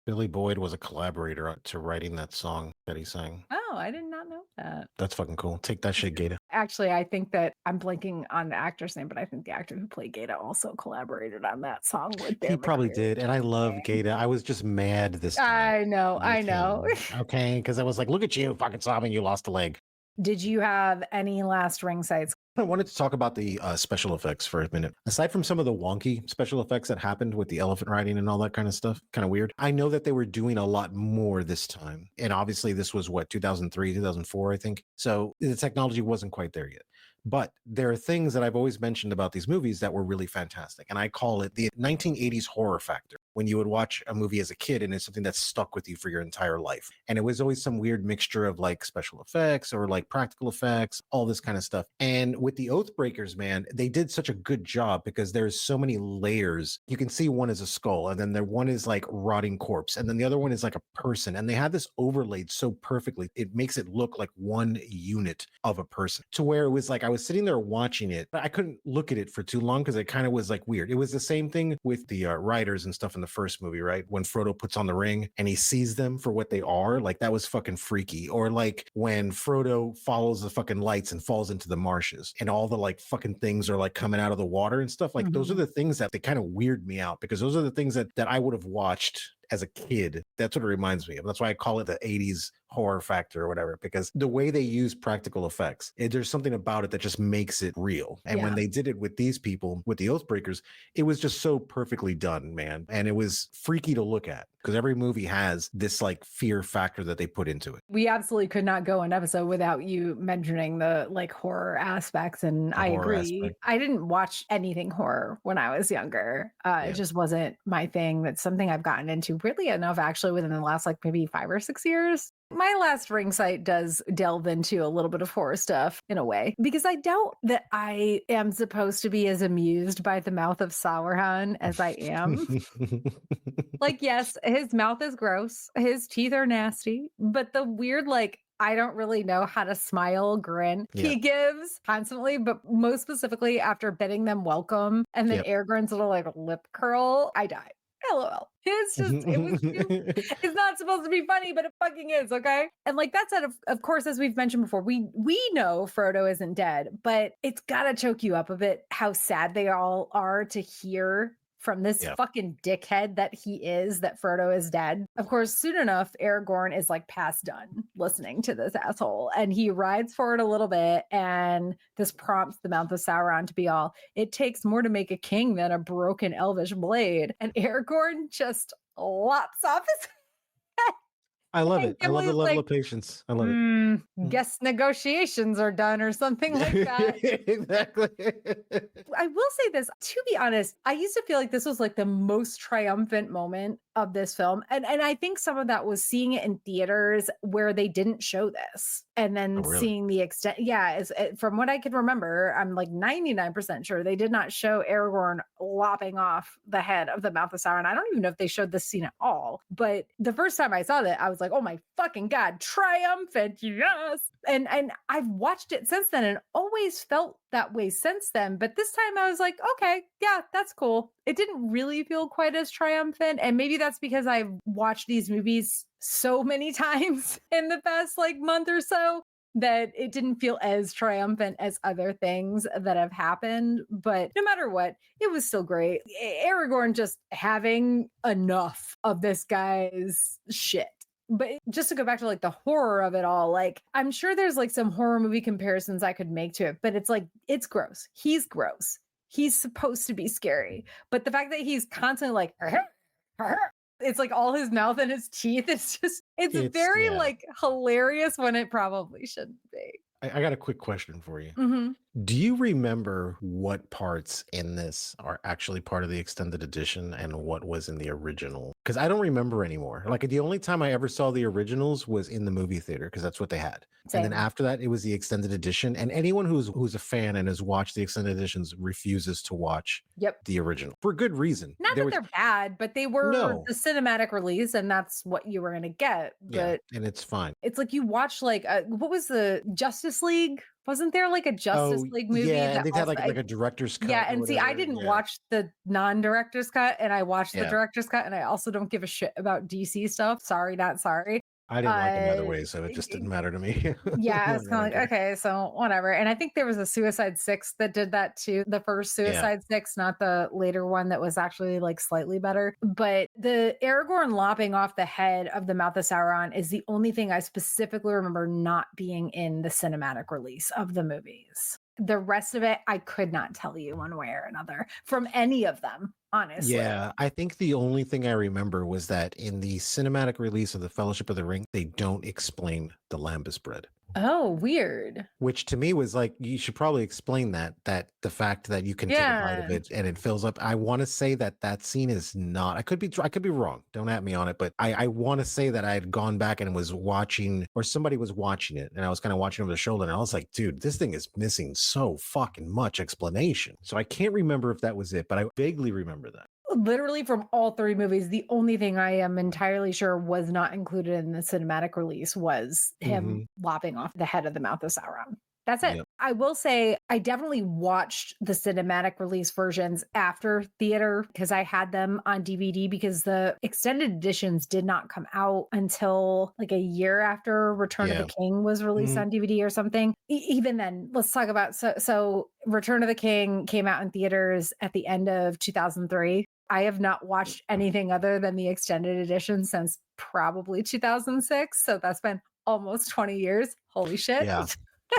Billy Boyd was a collaborator to writing that song that he sang. Oh, I did not know that. That's fucking cool. Take that shit, Gata. Actually, I think that I'm blanking on the actor's name, but I think the actor who played Gata also collaborated on that song with He their probably material. did, and I love Gata. I was just mad this time I know, I with know. him. Okay, because I was like, look at you, fucking sobbing. You lost a leg. Did you have any last ring sights? I wanted to talk about the special effects for a minute. Aside from some of the wonky special effects that happened with the elephant riding and all that kind of stuff, kind of weird. I know that they were doing a lot more this time. And obviously, this was what, 2003, 2004, I think. So the technology wasn't quite there yet. But there are things that I've always mentioned about these movies that were really fantastic. And I call it the 1980s horror factor. When you would watch a movie as a kid and it's something that's stuck with you for your entire life. And it was always some weird mixture of like special effects or like practical effects, all this kind of stuff. And with the Oathbreakers, man, they did such a good job because there's so many layers. You can see one is a skull, and then the one is like rotting corpse, and then the other one is like a person. And they have this overlaid so perfectly. It makes it look like one unit of a person, to where it was like I was sitting there watching it, but I couldn't look at it for too long because it kind of was like weird. It was the same thing with the riders and stuff in the first movie, right? When Frodo puts on the ring and he sees them for what they are, like that was fucking freaky. Or like when Frodo follows the fucking lights and falls into the marshes and all the like fucking things are like coming out of the water and stuff. Like those are the things that they kind of weird me out, because those are the things that I would have watched as a kid. That's what it reminds me of. That's why I call it the 80s horror factor or whatever, because the way they use practical effects, there's something about it that just makes it real. And when they did it with these people, with the Oathbreakers, it was just so perfectly done, man. And it was freaky to look at, because every movie has this like fear factor that they put into it. We absolutely could not go an episode without you mentioning the like horror aspects. And I agree. Aspect. I didn't watch anything horror when I was younger. It just wasn't my thing. That's something I've gotten into really enough actually within the last like maybe 5 or 6 years. My last ring sight does delve into a little bit of horror stuff in a way, because I doubt that I am supposed to be as amused by the mouth of Sauron as I am. Like, yes, his mouth is gross, his teeth are nasty, but the weird, like, I don't really know how to smile grin he gives constantly, but most specifically after bidding them welcome and then Aragorn's little like lip curl, I die. LOL. It's just, it's not supposed to be funny, but it fucking is, okay? And like that said, of course, as we've mentioned before, we know Frodo isn't dead, but it's gotta choke you up a bit how sad they all are to hear from this fucking dickhead that he is, that Frodo is dead. Of course, soon enough, Aragorn is like past done listening to this asshole, and he rides forward a little bit, and this prompts the mouth of Sauron to be all, it takes more to make a king than a broken elvish blade. And Aragorn just lops off his head I love And it. I love the Gimli's level like, of patience. I love it. Mhm. guess negotiations are done or something like that. Exactly. I will say this, to be honest, I used to feel like this was like the most triumphant moment of this film. And I think some of that was seeing it in theaters where they didn't show this and Oh, then really? seeing the extent. Yeah, from what I can remember, I'm like 99% sure they did not show Aragorn lopping off the head of the mouth of Sauron. I don't even know if they showed this scene at all. But the first time I saw that, I was like, oh my fucking God, triumphant. Yes. And I've watched it since then and always felt that way since then. But this time I was like, okay, yeah, that's cool. It didn't really feel quite as triumphant. And maybe that's because I've watched these movies so many times in the past like month or so that it didn't feel as triumphant as other things that have happened. But no matter what, it was still great. Aragorn just having enough of this guy's shit. But just to go back to like the horror of it all, like I'm sure there's like some horror movie comparisons I could make to it, but it's like it's gross. He's gross. He's supposed to be scary. But the fact that he's constantly like it's like all his mouth and his teeth, it's It's very yeah. like hilarious when it probably shouldn't be. I got a quick question for you. Mhm. Do you remember what parts in this are actually part of the extended edition and what was in the original? Because I don't remember anymore. Like the only time I ever saw the originals was in the movie theater because that's what they had. And then Same. after that, it was the extended edition. And anyone who's a fan and has watched the extended editions refuses to watch Yep. the original for good reason. Not There that was they're bad, but they were no, the cinematic release and that's what you were going to get. yeah, But and it's fine. it's like you watch like what was the Justice League? Wasn't there like a Justice Oh League movie yeah, and that they've had also like a director's yeah, cut or and see, I whatever. didn't Yeah, watch the non-director's cut and I watched the yeah. director's cut and I also don't give a shit about DC stuff. Sorry, not sorry. I didn't like them either Uh way, so it just didn't matter to me. yeah, it's Like, I kind don't of like, care. okay, so whatever. And I think there was a Suicide Six that did that too. The first Yeah. Suicide Six, not the later one that was actually like slightly better. But the Aragorn lopping off the head of the mouth of Sauron is the only thing I specifically remember not being in the cinematic release of the movies. The rest of it, I could not tell you one way or another from any of them, honestly. Yeah, I think the only thing I remember was that in the cinematic release of the Fellowship of the Ring, they don't explain the lambus bread, Oh, weird. which to me was like, you should probably explain that the fact that you can take a bite of Yeah. it and it fills up. I want to say that scene is not. I could be wrong. Don't at me on it, but I want to say that I had gone back and was watching, or somebody was watching it, and I was kind of watching over the shoulder, and I was like, dude, this thing is missing so fucking much explanation. So I can't remember if that was it, but I vaguely remember that. Literally from all three movies, the only thing I am entirely sure was not included in the cinematic release was him Hmm. lopping off the head of the mouth of Sauron. That's it. Yep. I will say I definitely watched the cinematic release versions after theater because I had them on DVD because the extended editions did not come out until like a year after Return of Yeah. the King was released Mhm. on DVD or something. Even then, let's talk about so Return of the King came out in theaters at the end of 2003. I have not watched anything other than the extended edition since probably 2006. So that's been almost 20 years. Holy shit. Yeah.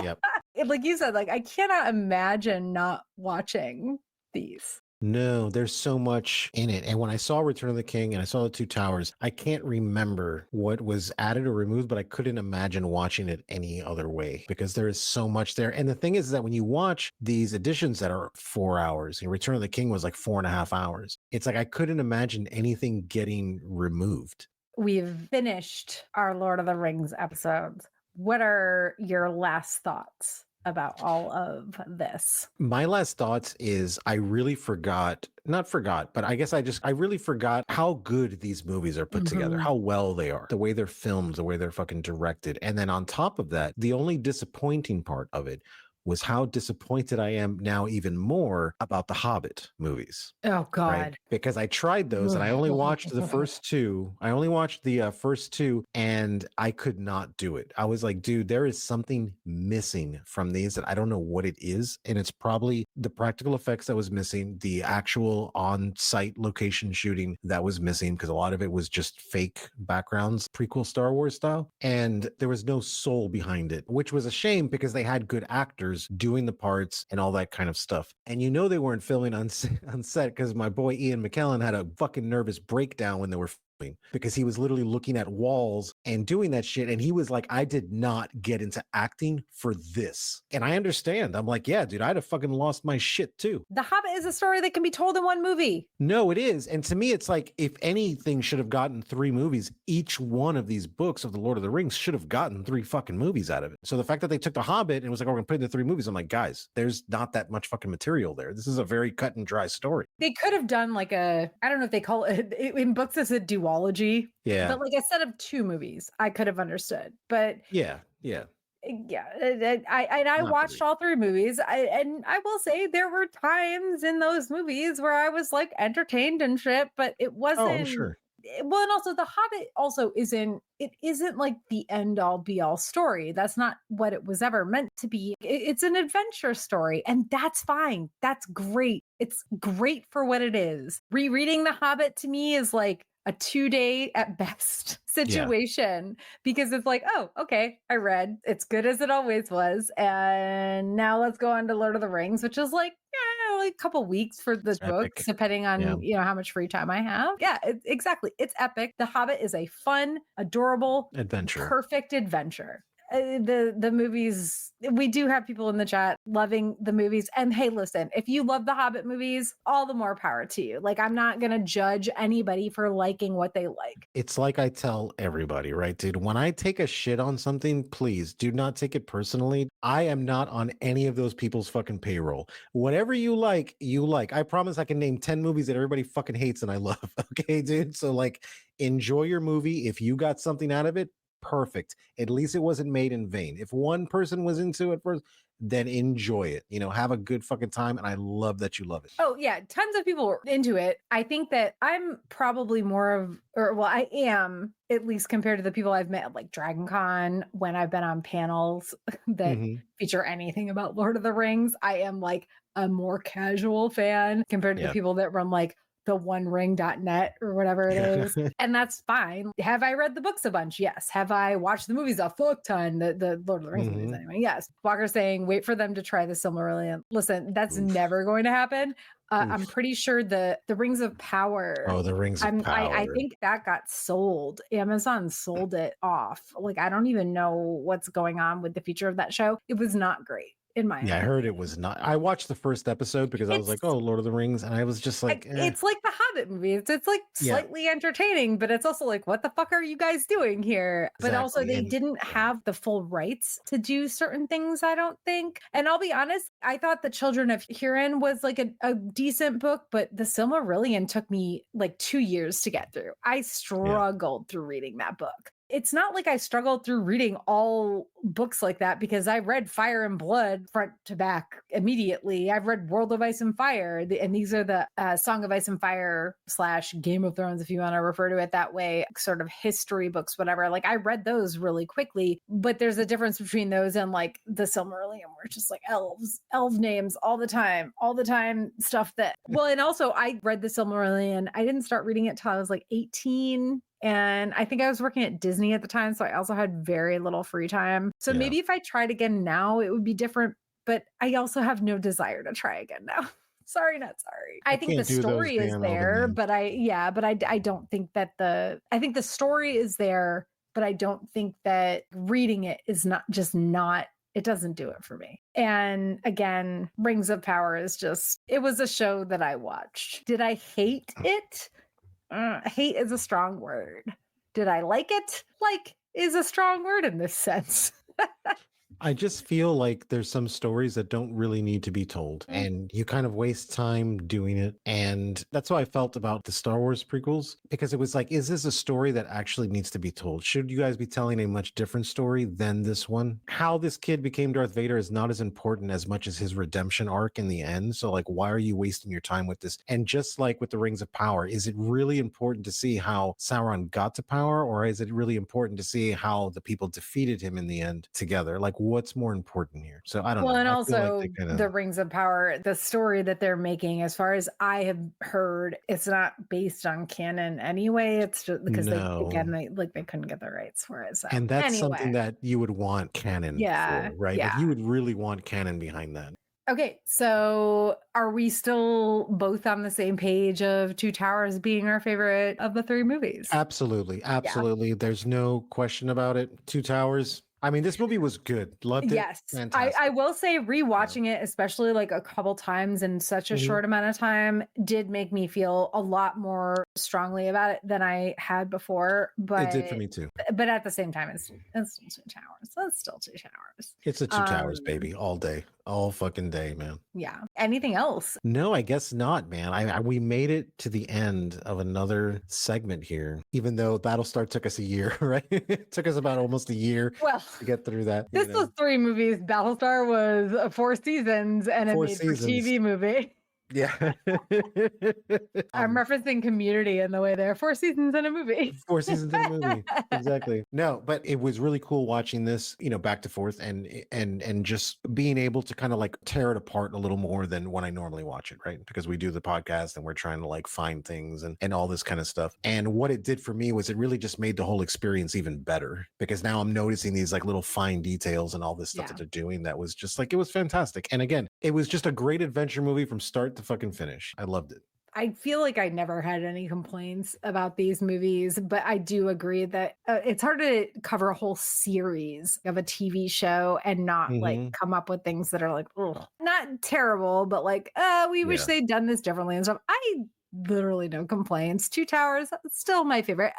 Yep. Like you said, like I cannot imagine not watching these. No, there's so much in it. And when I saw Return of the King and I saw the Two Towers, I can't remember what was added or removed, but I couldn't imagine watching it any other way because there is so much there. And the thing is that when you watch these editions that are 4 hours, and Return of the King was like 4.5 hours, it's like I couldn't imagine anything getting removed. We've finished our Lord of the Rings episodes. What are your last thoughts about all of this? My last thoughts is I really forgot, not forgot, but I guess I really forgot how good these movies are put together, Mhm. how well they are, the way they're filmed, the way they're fucking directed. And then on top of that, the only disappointing part of it was how disappointed I am now even more about the Hobbit movies. Oh Right? God. Because I tried those and I only watched the first two. I only watched the first two and I could not do it. I was like, dude, there is something missing from these that I don't know what it is. And it's probably the practical effects that was missing, the actual on site location shooting that was missing, because a lot of it was just fake backgrounds, prequel Star Wars style. And there was no soul behind it, which was a shame because they had good actors doing the parts and all that kind of stuff. And you know, they weren't filming on set because my boy Ian McKellen had a fucking nervous breakdown when they were filming because he was literally looking at walls and doing that shit. And he was like, I did not get into acting for this. And I understand. I'm like, yeah, dude, I'd have fucking lost my shit too. The Hobbit is a story that can be told in one movie. No, it is. And to me, it's like if anything should have gotten 3 movies, each one of these books of the Lord of the Rings should have gotten 3 fucking movies out of it. So the fact that they took The Hobbit and was like, oh, we're going to put it in 3 movies, I'm like, guys, there's not that much fucking material there. This is a very cut and dry story. They could have done like I don't know if they call it, in books it's a duology. Yeah. But like a set of 2 movies, I could have understood. But yeah. I watched all 3 movies. And I will say there were times in those movies where I was like entertained and shit, but it wasn't. Oh, I'm sure. Well, and also The Hobbit also isn't like the end all be all story. That's not what it was ever meant to be. It's an adventure story, and that's fine. That's great. It's great for what it is. Rereading The Hobbit to me is like a 2-day at best situation because it's like, oh, okay, I read. It's good as it always was. And now let's go on to Lord of the Rings, which is like, like a couple weeks for the books, depending on, how much free time I have. Yeah, exactly. It's epic. The Hobbit is a fun, adorable, adventure, perfect adventure. The movies, we do have people in the chat loving the movies, and hey, listen, if you love the Hobbit movies, all the more power to you. Like, I'm not gonna judge anybody for liking what they like. It's like I tell everybody, right, dude, when I take a shit on something, please do not take it personally. I am not on any of those people's fucking payroll. Whatever you like, I promise I can name 10 movies that everybody fucking hates and I love. Okay, dude, so like, enjoy your movie. If you got something out of it, perfect. At least it wasn't made in vain. If one person was into it first, then enjoy it. Have a good fucking time. And I love that you love it. Oh yeah, tons of people were into it. I think that I'm probably I am, at least compared to the people I've met at like Dragon Con, when I've been on panels that feature anything about Lord of the Rings. I am like a more casual fan compared to the people that run like the onering.net or whatever it is. And that's fine. Have I read the books a bunch? Yes. Have I watched the movies a fuck ton? The Lord of the Rings movies anyway. Yes. Walker's saying, wait for them to try the Silmarillion. Listen, that's never going to happen. I'm pretty sure the Rings of Power. Oh, the Rings of Power. I think that got sold. Amazon sold it off. Like, I don't even know what's going on with the future of that show. It was not great. I heard it was not. I watched the first episode because I was like, oh, Lord of the Rings. And I was just like, it's like the Hobbit movie. It's like slightly entertaining, but it's also like, what the fuck are you guys doing here? Exactly. But also they didn't have the full rights to do certain things, I don't think. And I'll be honest, I thought The Children of Hurin was like a decent book, but the Silmarillion took me like 2 years to get through. I struggled through reading that book. It's not like I struggled through reading all books like that because I read Fire and Blood front to back immediately. I've read World of Ice and Fire, and these are the Song of Ice and Fire / Game of Thrones, if you want to refer to it that way, sort of history books, whatever. Like, I read those really quickly, but there's a difference between those and like the Silmarillion, where it's just like elf names all the time stuff that, well, and also I read the Silmarillion. I didn't start reading it till I was like 18. And I think I was working at Disney at the time, so I also had very little free time. So maybe if I tried again now, it would be different, but I also have no desire to try again now. Sorry, not sorry. I think the story is there, but I don't think that I think the story is there, but I don't think that reading it is it doesn't do it for me. And again, Rings of Power it was a show that I watched. Did I hate it? Hate is a strong word. Did I like it? Like is a strong word in this sense. I just feel like there's some stories that don't really need to be told, and you kind of waste time doing it. And that's how I felt about the Star Wars prequels, because it was like, is this a story that actually needs to be told? Should you guys be telling a much different story than this one? How this kid became Darth Vader is not as important as much as his redemption arc in the end. So like, why are you wasting your time with this? And just like with the Rings of Power, is it really important to see how Sauron got to power, or is it really important to see how the people defeated him in the end together? Like, what's more important here? So I don't know. Well, and also the Rings of Power, the story that they're making, as far as I have heard, it's not based on canon anyway. It's just because they couldn't get the rights for it. So and that's something that you would want canon for, right? Yeah. Like, you would really want canon behind that. Okay, so are we still both on the same page of Two Towers being our favorite of the three movies? Absolutely. Yeah. Absolutely. There's no question about it. Two Towers. I mean, this movie was good. Loved it. Yes. I Fantastic. will say Yeah. rewatching it, especially like a couple times in such a Mhm. short amount of time, did make me feel a lot more strongly about it than I had before. It did for me too. But at the same time, it's still Two Towers. It's still Two Towers. It's a Two Towers, Um, baby, all day, all fucking day, man. yeah. Anything else? No, I guess not, man. We made it to the end of another segment here, even though Battlestar took us a year, right? It took us about almost a year Well, to get through that. this was three movies. Battlestar was 4 seasons and a 4 seasons. made-for-TV movie. Yeah. I'm referencing Community in the way there. 4 seasons in a movie. 4 seasons in a movie. Exactly. No, but it was really cool watching this, back to forth and just being able to kind of like tear it apart a little more than when I normally watch it, right? Because we do the podcast and we're trying to like find things and all this kind of stuff. And what it did for me was it really just made the whole experience even better because now I'm noticing these like little fine details and all this stuff that they're doing that was just like it was fantastic. And again, it was just a great adventure movie from start to fucking finish. I loved it. I feel like I never had any complaints about these movies, but I do agree that it's hard to cover a whole series of a TV show and not like Hmm. come up with things that are like, ugh, not terrible, but like, we wish Yeah. they'd done this differently and stuff. I literally no complaints. Two Towers, still my favorite.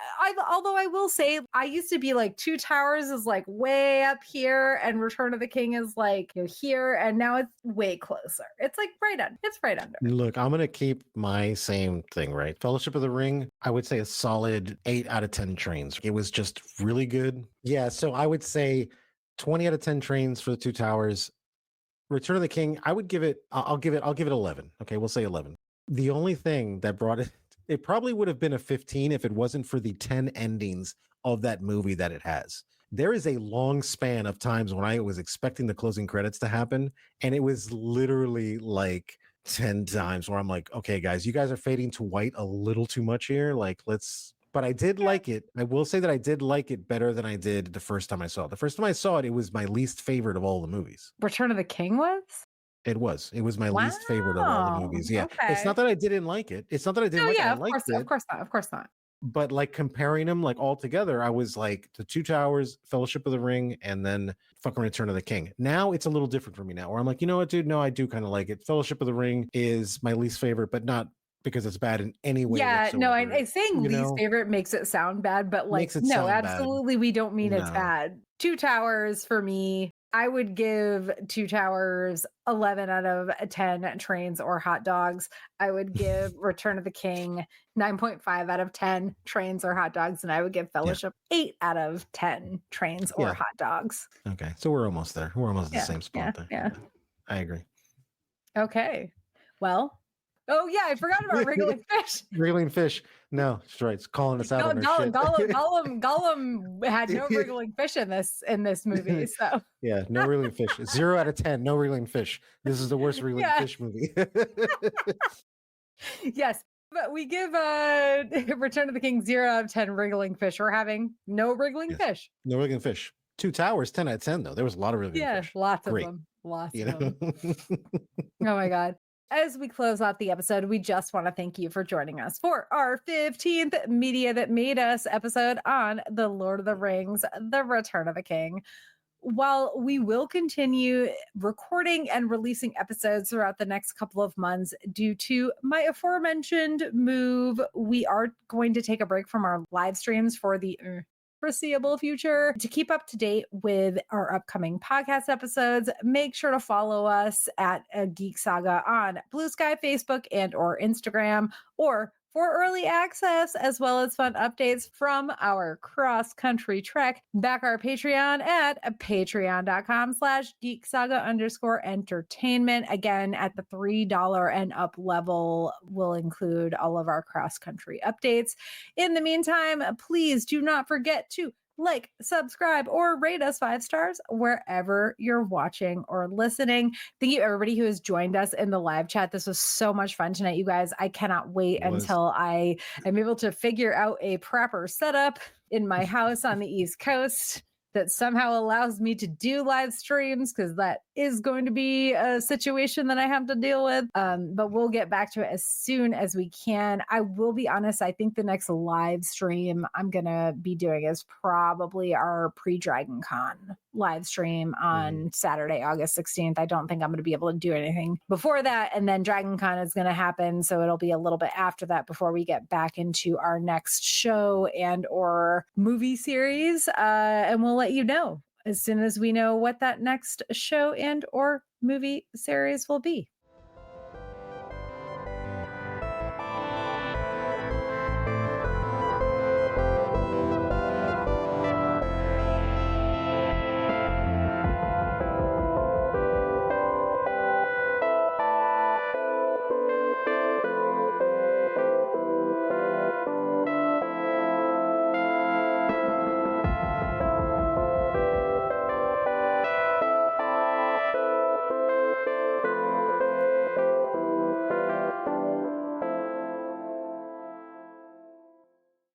Although I will say, I used to be like Two Towers is like way up here, and Return of the King is like here, and now it's way closer. It's like right under. It's right under. Look, I'm gonna keep my same thing, right? Fellowship of the Ring, I would say a solid 8 out of 10 trains. It was just really good. Yeah, so I would say 20 out of 10 trains for the Two Towers. Return of the King, I would give it, I'll give it 11. Okay, we'll say 11. The only thing that brought it, it probably would have been a 15 if it wasn't for the 10 endings of that movie that it has. There is a long span of times when I was expecting the closing credits to happen, and it was literally like 10 times where I'm like, okay, guys, you guys are fading to white a little too much here. Like, but I did like it. I will say that I did like it better than I did the first time I saw it. The first time I saw it, it was my least favorite of all the movies. Return of the King was? It was. It was my least favorite of all the Wow. movies. Yeah. It's Okay. not that I didn't like it. It's not that I didn't No, like it. I yeah, liked of it. course not, of course not. But like comparing them like all together, I was like the Two Towers, Fellowship of the Ring, and then fucking Return of the King. Now it's a little different for me now, where I'm like, you know what, dude? No, I do kind of like it. Fellowship of the Ring is my least favorite, but not because it's bad in any way Yeah, no, whatsoever. I saying least favorite makes it sound bad, but like, Makes it no, sound bad. absolutely, we don't mean it's No. bad. Two Towers for me, I would give Two Towers 11 out of 10 trains or hot dogs. I would give Return of the King 9.5 out of 10 trains or hot dogs, and I would give Fellowship 8 out of 10 trains or hot dogs. Okay, so we're almost there. We're almost at the same spot there. Yeah. I agree. Okay. Well, oh yeah, I forgot about wriggling fish. Wriggling fish. No, that's right. It's calling us out on our shit. Gollum had no wriggling fish in this movie. So Yeah, no wriggling fish. 0 out of 10. No wriggling fish. This is the worst wriggling fish movie. yes, but we give Return of the King 0 out of 10 wriggling fish. We're having no wriggling fish. No wriggling fish. Two Towers, 10 out of 10 though. There was a lot of wriggling fish. Lots Great. of them. Lots You of know? them. Oh my God. As we close out the episode, we just want to thank you for joining us for our 15th Media That Made Us episode on The Lord of the Rings, The Return of the King. While we will continue recording and releasing episodes throughout the next couple of months due to my aforementioned move, we are going to take a break from our live streams for the foreseeable future. To keep up to date with our upcoming podcast episodes, make sure to follow us at Geek Saga on Blue Sky, Facebook, and or Instagram, or for early access as well as fun updates from our cross-country trek, back our Patreon at patreon.com/geeksaga_entertainment. Again, at the $3 and up level will include all of our cross-country updates. In the meantime, please do not forget to like, subscribe, or rate us 5 stars wherever you're watching or listening. Thank you, everybody who has joined us in the live chat. This was so much fun tonight, you guys. I cannot wait until I am able to figure out a proper setup in my house on the East Coast. that somehow allows me to do live streams, because that is going to be a situation that I have to deal with. But we'll get back to it as soon as we can. I will be honest, I think the next live stream I'm going to be doing is probably our pre-Dragon Con live stream on Saturday, August 16th. I don't think I'm going to be able to do anything before that. And then Dragon Con is going to happen. So it'll be a little bit after that before we get back into our next show and or movie series. And we'll let you know as soon as we know what that next show and or movie series will be.